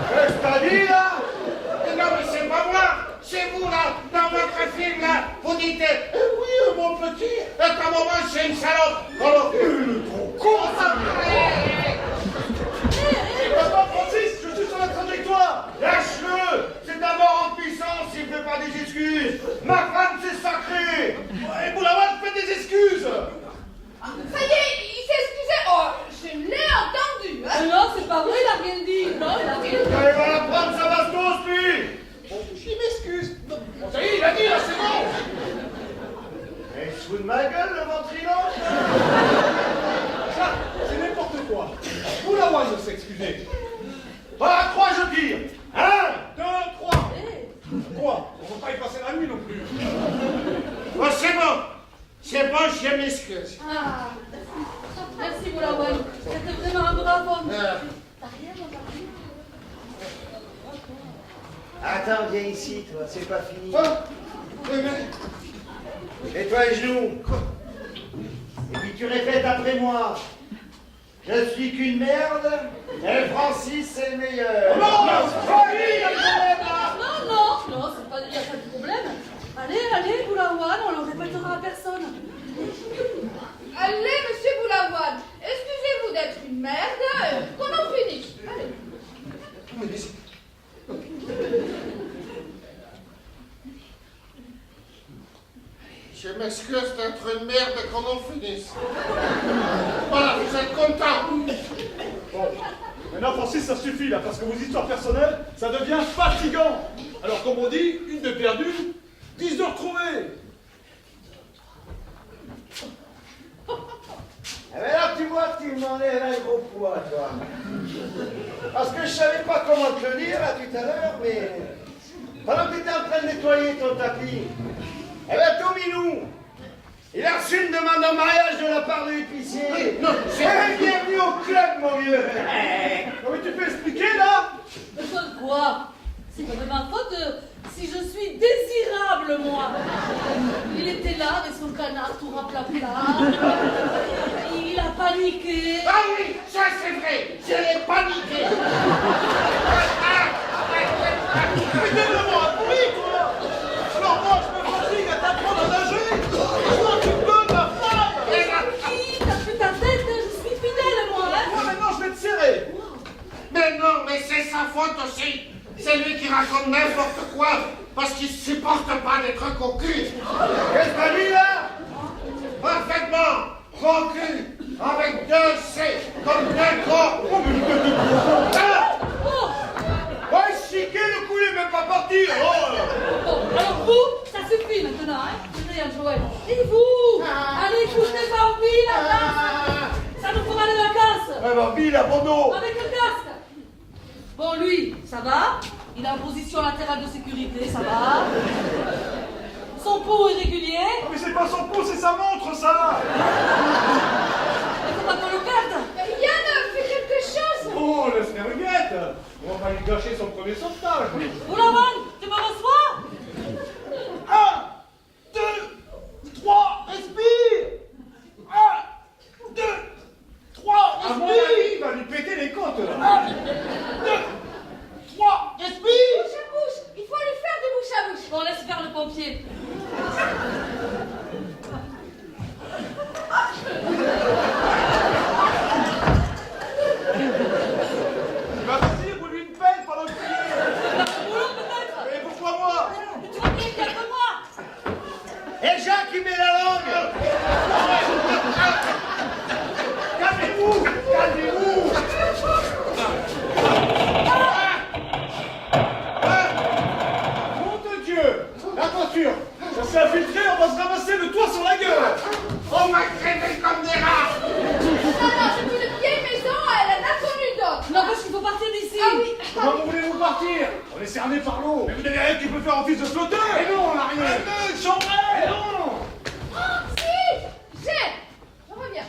Qu'est-ce que t'as dit, là? Mais non, mais c'est pas moi, c'est vous, là, dans votre film, là. Vous dites, oui, mon petit, à ta maman, c'est une salope. Alors, Trop con, ça. Papa, Francis, je suis sur la trajectoire. Lâche-le. C'est d'abord en puissance, il ne fait pas des excuses. Ma femme, c'est sacré. Et Boulawan, faites des excuses. Ça y est, il s'est excusé. Oh, je l'ai entendu, hein? Non, c'est pas vrai, il a rien dit. Non, il a rien dit. Il va la prendre sa bastos, lui. Il m'excuse. Bon, ça y est, il a dit, là, c'est bon. Mais il se fout de ma gueule, le ventriloque. Ça, c'est n'importe quoi. Boulawan de s'excuser. À 3, je tire. 1, 2, 3. Quoi? On va pas y passer la nuit non plus. oh, c'est bon. C'est bon, je m'excuse. Ah, merci Boulawan. C'était vraiment un brave homme. T'as rien, mon papa? Attends, viens ici, toi, c'est pas fini. Oh, Mets-toi les genoux. Et puis tu répètes après moi. Je suis qu'une merde, et Francis c'est le meilleur. Non, c'est pas lui, il y a le problème, là. Non, c'est pas, il n'y a pas de problème. Allez, Boulawan, on le répétera à personne. Allez, monsieur Boulawan, excusez-vous d'être une merde, qu'on en finisse. Allez. Je m'excuse d'être une merde et qu'on en finisse. Voilà, vous êtes contents. Bon, maintenant, Francis, ça suffit, là, parce que vos histoires personnelles, ça devient fatigant. Alors, comme on dit, une de perdue, 10 de retrouvée. Eh bien là, tu vois que tu m'enlèves un gros poids, toi. Parce que je savais pas comment te le dire, là, tout à l'heure, mais... Pendant que tu étais en train de nettoyer ton tapis, eh bien, Tominou, il a reçu une demande en mariage de la part de l'épicier. Non, c'est bienvenue au club, mon vieux. Non, mais tu peux expliquer, là? Mais quoi? C'est pas de ma faute si je suis désirable, moi. Il était là avec son canard tout raplapla. Il a paniqué. Ah oui, ça c'est vrai, je l'ai paniqué. Mais donne-moi un bruit, toi. Alors moi, je me fatigue à t'apprendre à nager. Maintenant, tu me donnes ma femme. Qui t'as fait ta tête? Je suis fidèle, moi. Hein? Moi, maintenant, je vais te serrer. Mais non, mais c'est sa faute aussi. C'est lui qui raconte n'importe quoi parce qu'il supporte pas d'être cocu. Qu'est-ce que t'as dit, là? Parfaitement cocu avec 2 C comme 2 gros. Ouais, chiquer, le coup, il est même pas parti. Oh. Bon, alors vous, ça suffit maintenant, hein? C'est rien, Joël. Et vous? Allez, écoutez Barbie, la danse. Ça nous fera les vacances. Ouais, Barbie, la bandeau. Avec le casque. Bon, lui, ça va. Il est en position latérale de sécurité, ça va. Son pouls est régulier. Oh, mais c'est pas son pouce, c'est sa montre, ça. Il faut pas qu'on le perde. Yann, fais quelque chose. Oh, laisse-les guette. On va pas lui gâcher son premier sauvetage. Vous radeau. Mais vous n'avez rien qui peut faire office de flotteur. Mais non, on n'a rien. Une chambrée. Mais non. Oh, si! J'ai! Je reviens.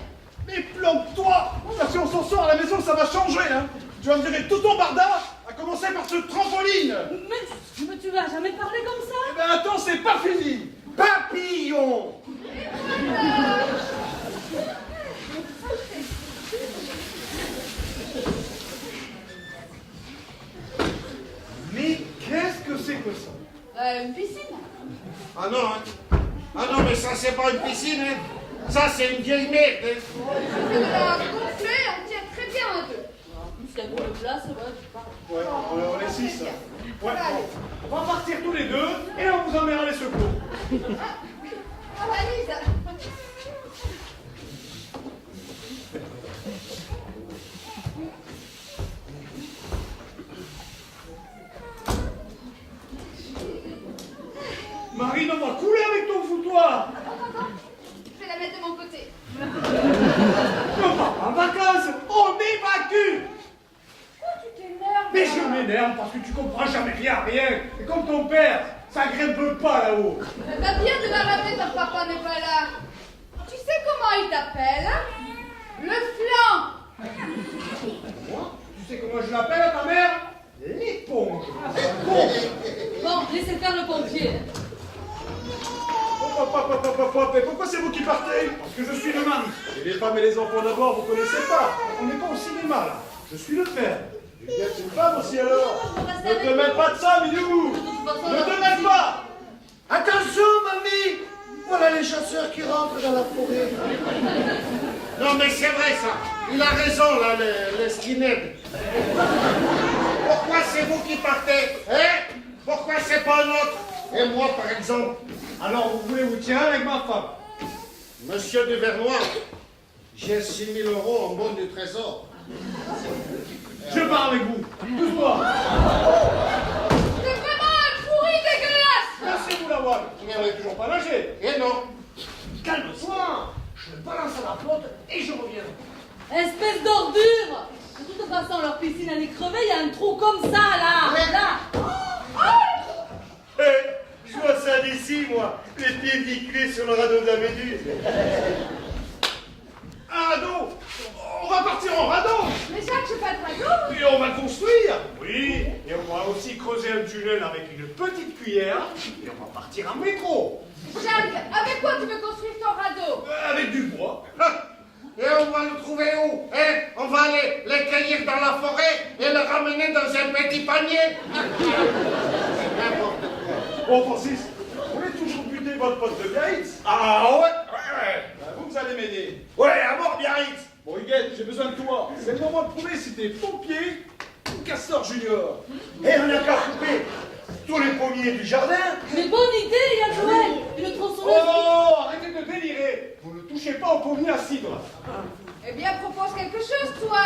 Mais planque-toi. Si on s'en sort à la maison, ça va changer, hein. Tu vas me virer tout ton barda, à commencer par ce trampoline. Mais tu vas jamais parler comme ça? Eh ben attends, c'est pas fini. Papillon. Mais qu'est-ce que c'est que ça? Une piscine. Ah non, hein. Ah non, mais ça, c'est pas une piscine, hein. Ça, c'est une vieille merde, hein. On fait de la gonflée, on tient très bien un peu. S'il y a beaucoup de place, ouais, tu parles. Ouais, on est 6. Ouais, bon. On va partir tous les deux et on vous emmènera les secours. Ah, valise. Marine, on va couler avec ton foutoir. Attends. Je vais la mettre de mon côté. On va en vacances, on évacue. Pourquoi tu t'énerves? Mais je m'énerve parce que tu comprends jamais rien. Et comme ton père, ça grimpe pas là-haut. Va bien te la rappeler, ton papa n'est pas là. Tu sais comment il t'appelle? Le flanc. Moi, tu sais comment je l'appelle à ta mère? L'éponge. Bon, laissez faire le pompier. Et pourquoi c'est vous qui partez? Parce que je suis le mari. Et les femmes et les enfants d'abord, vous connaissez pas. On n'est pas au cinéma là. Je suis le père. Juliette, c'est une femme aussi alors. Ne te mêle pas de ça, Milou. Ne te mêle pas. Attention, mamie. Voilà les chasseurs qui rentrent dans la forêt. Non, mais c'est vrai, ça. Il a raison, là, le skinhead. Pourquoi c'est vous qui partez? Hein? Pourquoi c'est pas un autre? Et moi, par exemple? Alors, vous voulez vous tirer avec ma femme? Monsieur Duvernois, j'ai 6 000 € en bon du trésor. Je pars avec vous. Pousse-moi. C'est vraiment un pourri dégueulasse. Merci, Boulawan. Vous n'avez toujours pas nager. Et non. Calme-toi. Je me balance à la flotte et je reviens. Espèce d'ordure! De toute façon, leur piscine elle est crevée, il y a un trou comme ça là! Là! Je vois ça d'ici, moi. Les pieds ficlés sur le radeau de la Méduse. Un radeau. On va partir en radeau. Mais Jacques, je pas de radeau. Et on va construire. Oui. Et on va aussi creuser un tunnel avec une petite cuillère. Et on va partir en métro. Jacques, avec quoi tu veux construire ton radeau? Avec du bois. Et on va le trouver où? Hein? On va aller les cueillir dans la forêt et le ramener dans un petit panier. N'importe quoi. Bon, Francis, vous voulez toujours buter votre pote de Biarritz? Ah ouais. Vous allez m'aider. Ouais, à mort, Biarritz. Bon, Huguette, j'ai besoin de toi. C'est le moment de prouver si t'es pompier ou castor junior. Et on a qu'à couper tous les pommiers du jardin. Mais bonne idée, il y a Joël! Une Oh tronçonneuse! non, arrêtez de délirer. Vous ne touchez pas aux pommiers à cidre. Eh bien, propose quelque chose, toi.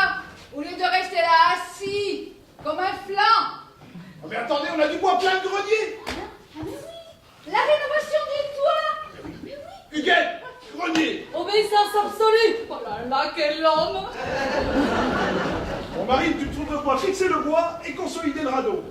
Au lieu de rester là assis, comme un flanc. Oh, mais attendez, on a du bois plein de grenier. Ah mais oui, la rénovation du toit. Huguette, grenier. Obéissance absolue! Oh là là, quel homme! Bon, Marine, tu trouves de quoi fixer le bois et consolider le radeau.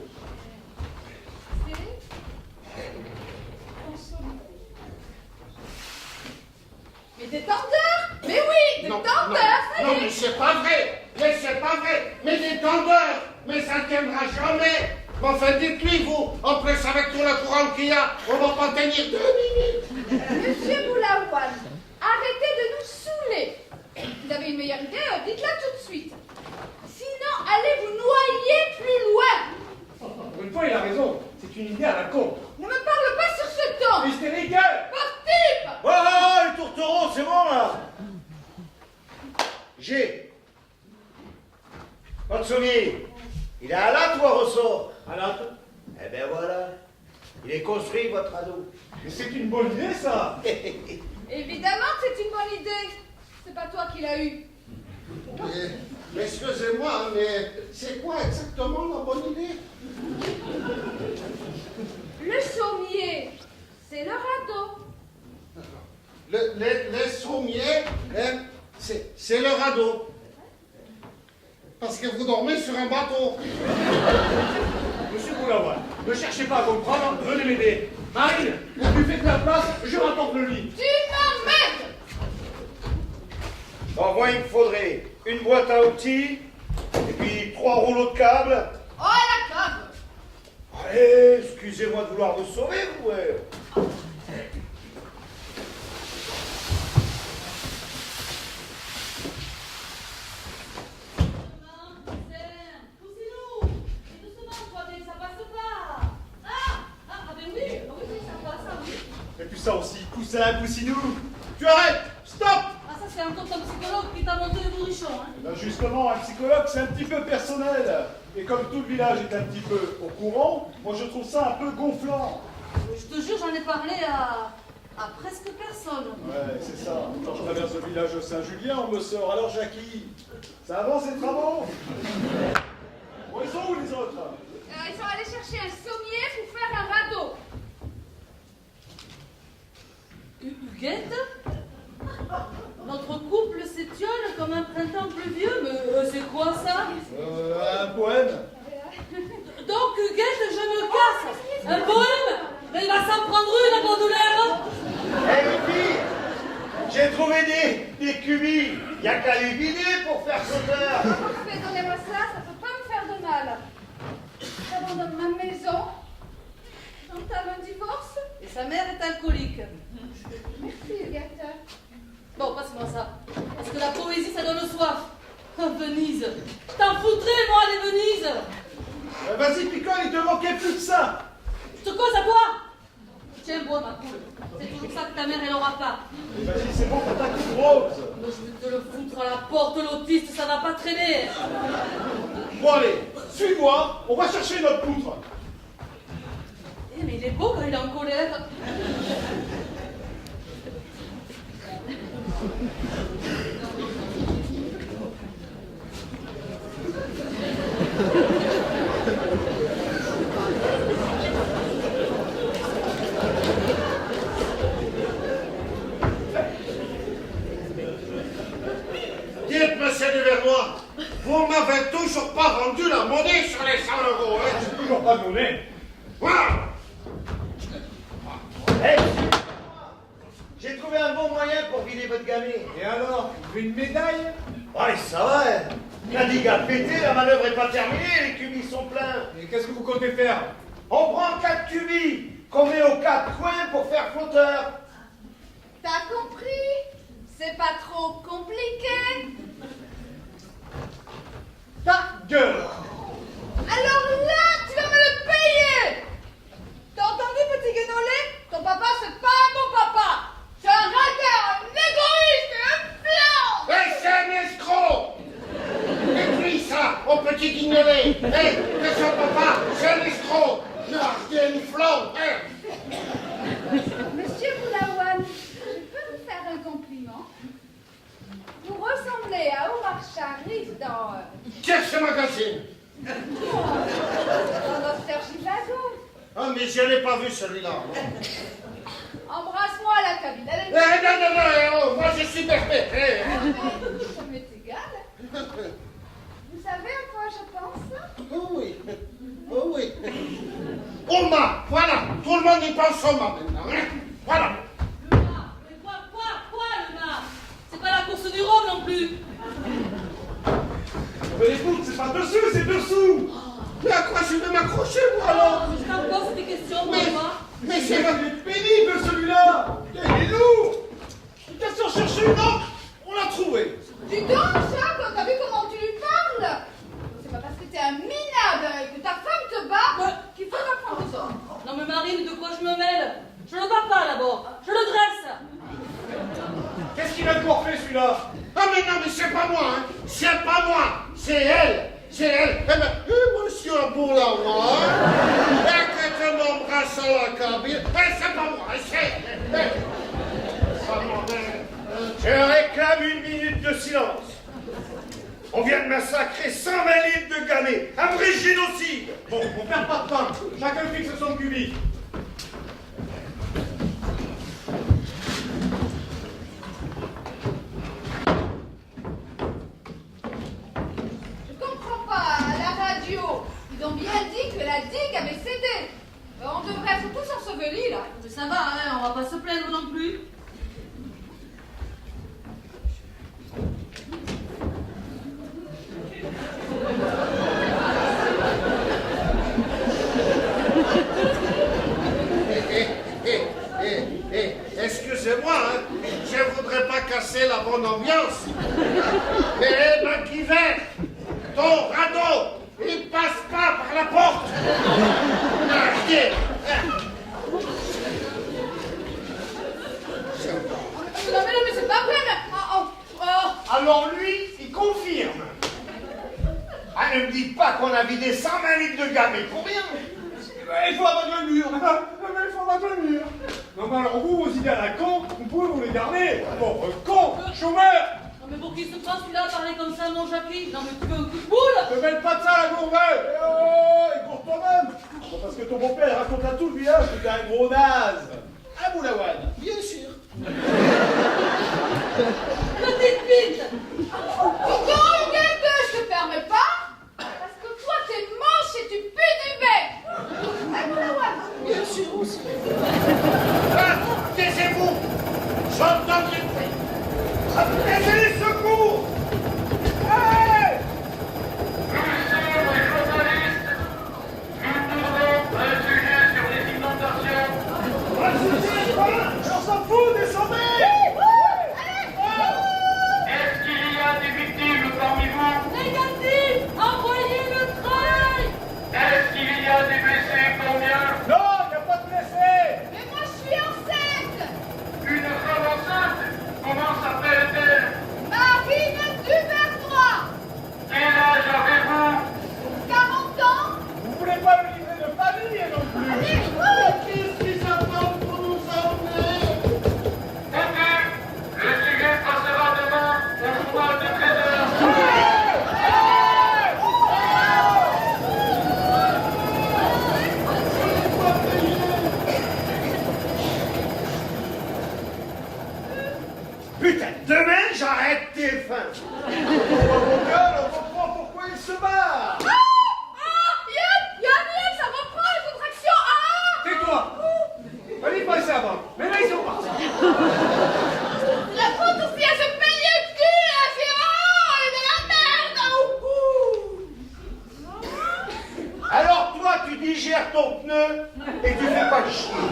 Mais des tendeurs. Mais oui, des tendeurs, ça y Non, est. mais c'est pas vrai. Mais c'est pas vrai. Mais des tendeurs. Mais ça ne tiendra jamais. Mais enfin, dites-lui, vous, en plus avec tout le courant qu'il y a, on va pas tenir 2 minutes. Monsieur Boulawan, arrêtez de nous saouler. Vous avez une meilleure idée, dites-la tout de suite. Sinon, allez vous noyer plus loin. Pour une fois, il a raison. C'est une idée à la con. Ne me parle pas sur ce ton. Hystérique. Partip. Oh, les tourtereaux, c'est bon là. J'ai. Potsoni, il est à la ou à ressort? À la... Eh ben voilà. Il est construit, votre radeau. Mais c'est une bonne idée, ça. Évidemment que c'est une bonne idée. C'est pas toi qui l'as eu. Mais excusez-moi, mais c'est quoi exactement la bonne idée? Le sommier, c'est le radeau. Les sommiers, hein, c'est le radeau. Parce que vous dormez sur un bateau. Monsieur Boulawan, Ne cherchez pas à comprendre, venez m'aider. Marine, tu fais de la place, je rapporte le lit. Tu m'emmerdes! Bon, moi, il me faudrait une boîte à outils, et puis 3 rouleaux de câbles. Oh, la cave! Allez, excusez-moi de vouloir vous sauver, vous. Poussez-nous! Et doucement, toi, mais ça passe pas! Ben oui, ça passe, ça, oui. Et puis ça aussi, coussin, poussinou. Tu arrêtes! Stop! Ah, ça, c'est encore ton psychologue qui t'a monté le bourrichon, hein? Ben justement, un psychologue, c'est un petit peu personnel. Et comme tout le village est un petit peu au courant, moi je trouve ça un peu gonflant. Je te jure, j'en ai parlé à presque personne. Ouais, c'est ça. Quand je traverse le village de Saint-Julien, on me sort. Alors, Jackie, ça avance les travaux? Bon, ils sont où les autres? Ils sont allés chercher un sommier pour faire un radeau. Huguette? Notre couple s'étiole comme un printemps pluvieux, mais c'est quoi ça? Un poème. Donc, Huguette, je me casse! Un poème? Mais il va s'en prendre une à Baudelaire! Eh, les filles, j'ai trouvé des cubis. Il n'y a qu'à les vider pour faire sauteur. Parfait, donnez-moi ça peut pas me faire de mal. J'abandonne ma maison. J'entame un divorce. Et sa mère est alcoolique. Merci, Huguette. Bon, passe-moi ça. Parce que la poésie, ça donne soif. Oh, Venise. T'en foutrais, moi, les Venise. Vas-y, picole, il te manquait plus que ça. Je te cause à toi. Tiens, bois, ma poule. C'est toujours ça que ta mère, elle aura pas. Et vas-y, c'est bon, t'as ta coupe rose. Mais je vais te le foutre à la porte, l'autiste, ça va pas traîner. Bon, allez, suis-moi, on va chercher notre poutre. Eh, mais il est beau quand il est en colère. Dites, monsieur Duvernois, vous m'avez toujours pas rendu la monnaie sur les 100 euros, hein? J'ai toujours pas de monnaie. Voilà! Eh, j'ai trouvé un bon moyen pour vider votre gamin. Et alors, une médaille? Ouais, ça va. La digue a pété, la manœuvre est pas terminée, les cubis sont pleins. Et qu'est-ce que vous comptez faire? On prend 4 cubis qu'on met aux 4 coins pour faire flotteur. T'as compris? C'est pas trop compliqué. Ta gueule! Alors là, tu vas me le payer. T'as entendu, petit guénolé? Ton papa, c'est pas un bon papa. C'est un radin, un égoïste, un flan. Et c'est un escroc! Écris ça au petit guignolet! Hé, que son papa, c'est un escroc! J'ai une flanc! Monsieur Boulaouane, je peux vous faire un compliment? Vous ressemblez à Omar Sharif dans... Qu'est-ce que ce magazine? dans Docteur Givago. Ah, mais je l'ai pas vu celui-là. Embrasse-moi à la cabine. Eh, non, moi je suis perpétré. Ça m'est égal. Vous savez à quoi je pense? Oh oui, oh oui. Oma, voilà, tout le monde y pense Oma maintenant, hein? Voilà. Le mât. Mais quoi, le mât? C'est pas la course du Rhum non plus. Mais écoute, c'est pas dessous, c'est dessous! Mais à quoi je vais m'accrocher, moi, alors? Je t'en pose des questions, moi. Mais Il c'est... est pénible celui-là! Il est lourd! Qu'est-ce qu'on cherchait une encre? On l'a trouvé! Dis donc, Jacques, t'as vu comment tu lui parles? C'est pas parce que t'es un minable et que ta femme te bat qu'il faut t'apprendre ça. Non mais Marine, de quoi je me mêle? Je le bats pas d'abord, je le dresse. Qu'est-ce qu'il a de fait celui-là? Ah mais non, mais c'est pas moi, hein. C'est pas moi, c'est elle. C'est elle. Eh ben, monsieur Boulaouane, et que tu m'embrasses à la cabine. C'est pas moi, c'est elle. Je réclame 1 minute de silence. On vient de massacrer 120 litres de gamay, un vrai génocide. Bon, on perd pas de temps. Chacun fixe son cubique. Je comprends pas, à la radio, ils ont bien dit que la digue avait cédé. On devrait être tous ensevelis, là. Mais ça va, hein, on va pas se plaindre non plus. Excusez-moi, hein, je voudrais pas casser la bonne ambiance. Mais ben qui vert, ton radeau, il passe pas par la porte. Non, mais c'est pas vrai, mais... Alors lui, il confirme. Ah, ne me dites pas qu'on a vidé 120 litres de gamay pour rien. Il faut abattre le mur. Il faut abattre le mur. Non, mais alors vous, vos idées à la con, vous pouvez vous les garder. Pauvre con, chômeur. Non, mais pour qui se passe, celui-là, parler comme ça, mon Jackie? Non, mais tu veux un coup de boule? Ne mêle pas de ça, la gourmette. Et cours toi-même. Bon, parce que ton beau-père il raconte à tout le village que t'es un gros naze. À Boulawan. Bien sûr. Petite pinte! Pourquoi, Huguette, je te permets pas? Parce que toi, t'es moche et tu pues du bec. Bien sûr aussi. Ah, taisez-vous. J'entends du bruit. Appelez les secours! Hey! J'en s'en fous, descendez. Est-ce qu'il y a des victimes parmi vous? Négatif! Envoyez le train! Est-ce qu'il y a des blessés? Combien? Non, il n'y a pas de blessés. Mais moi, je suis enceinte. Une femme enceinte? Comment s'appelle-t-elle? Marine Duvernois. Quel âge avez-vous? 40 ans. Vous voulez pas me livrer de famille non plus. Qu'est-ce qu'ils attendent pour nous emmener? Ok, le sujet passera demain au journal de 13h. Putain, demain j'arrête TF1. Mon gueule, on comprend pourquoi il se barre. Yann, ça reprend les contractions. Tais-toi. Allez, passez avant. Mais là, ils sont partis. La faute aussi à ce pays de cul, infirant et de la merde. Alors toi, tu digères ton pneu et tu fais pas chier.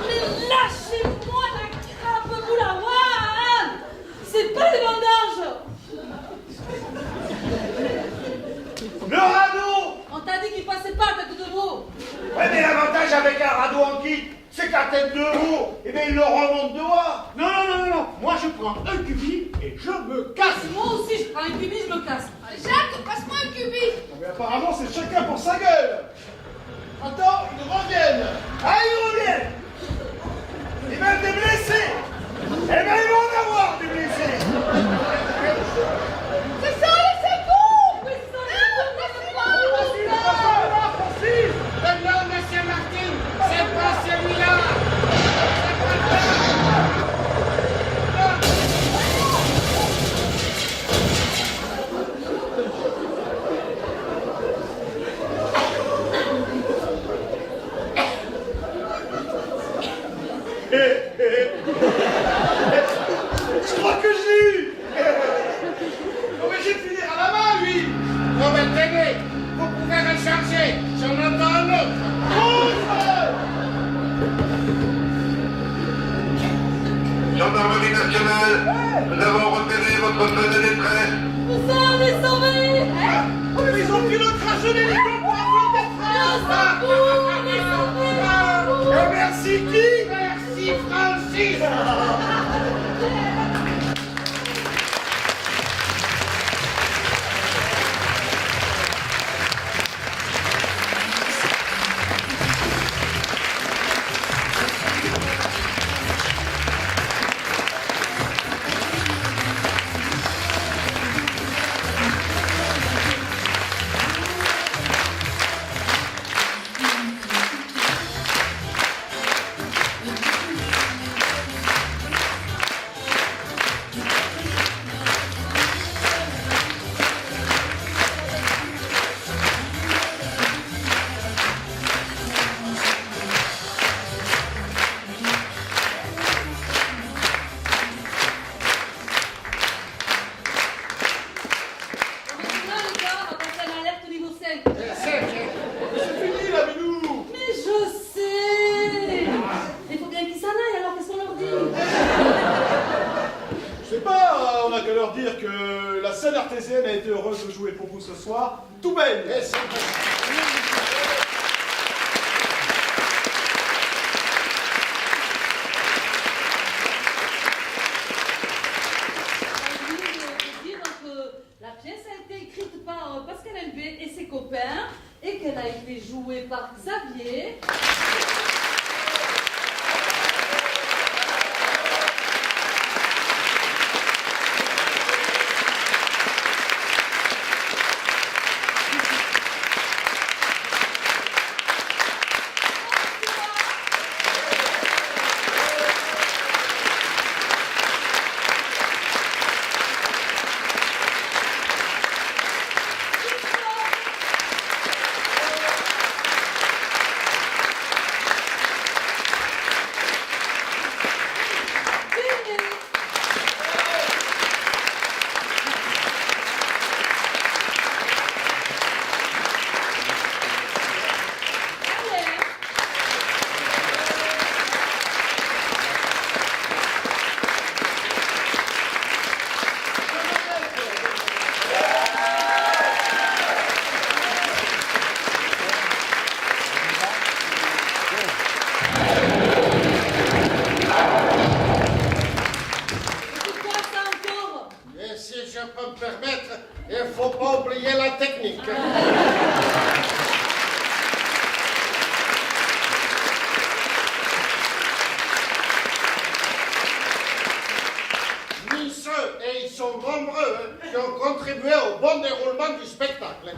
Mais lâchez-moi la crape, Boulawan! C'est pas des bandages! Le radeau. On t'a dit qu'il passait pas à tête de veau! Ouais, mais l'avantage avec un radeau en kit, c'est qu'à tête de veau, eh bien, il le remonte dehors. Non. Moi, je prends un cubi et je me casse. Moi aussi, je prends un cubi, je me casse. Jacques, passe-moi un cubi. Mais apparemment, c'est chacun pour sa gueule. Attends, ils reviennent. Ah, ils reviennent. Et même des blessés. Eh bien, ils vont en avoir des blessés. C'est ça, les secours. Oui, ça, les Non, monsieur Martin, c'est pas celui-là. Je crois que j'ai eu. Obligé de finir à la main, lui. Bon, ben, tenez, vous pouvez recharger. J'en entends un autre. Gendarmerie nationale, nous avons repéré votre feu de détresse. Nous sommes les sauvés! Mais ils ont pris notre trajet d'hélico pour un feu de Et merci qui? Merci, Francis. La scène artésienne a été heureuse de jouer pour vous ce soir. Tout belle. Et c'est dire que la pièce a été écrite par Pascal Elbé et ses copains et qu'elle a été jouée par Xavier. qui ont contribué au bon déroulement du spectacle.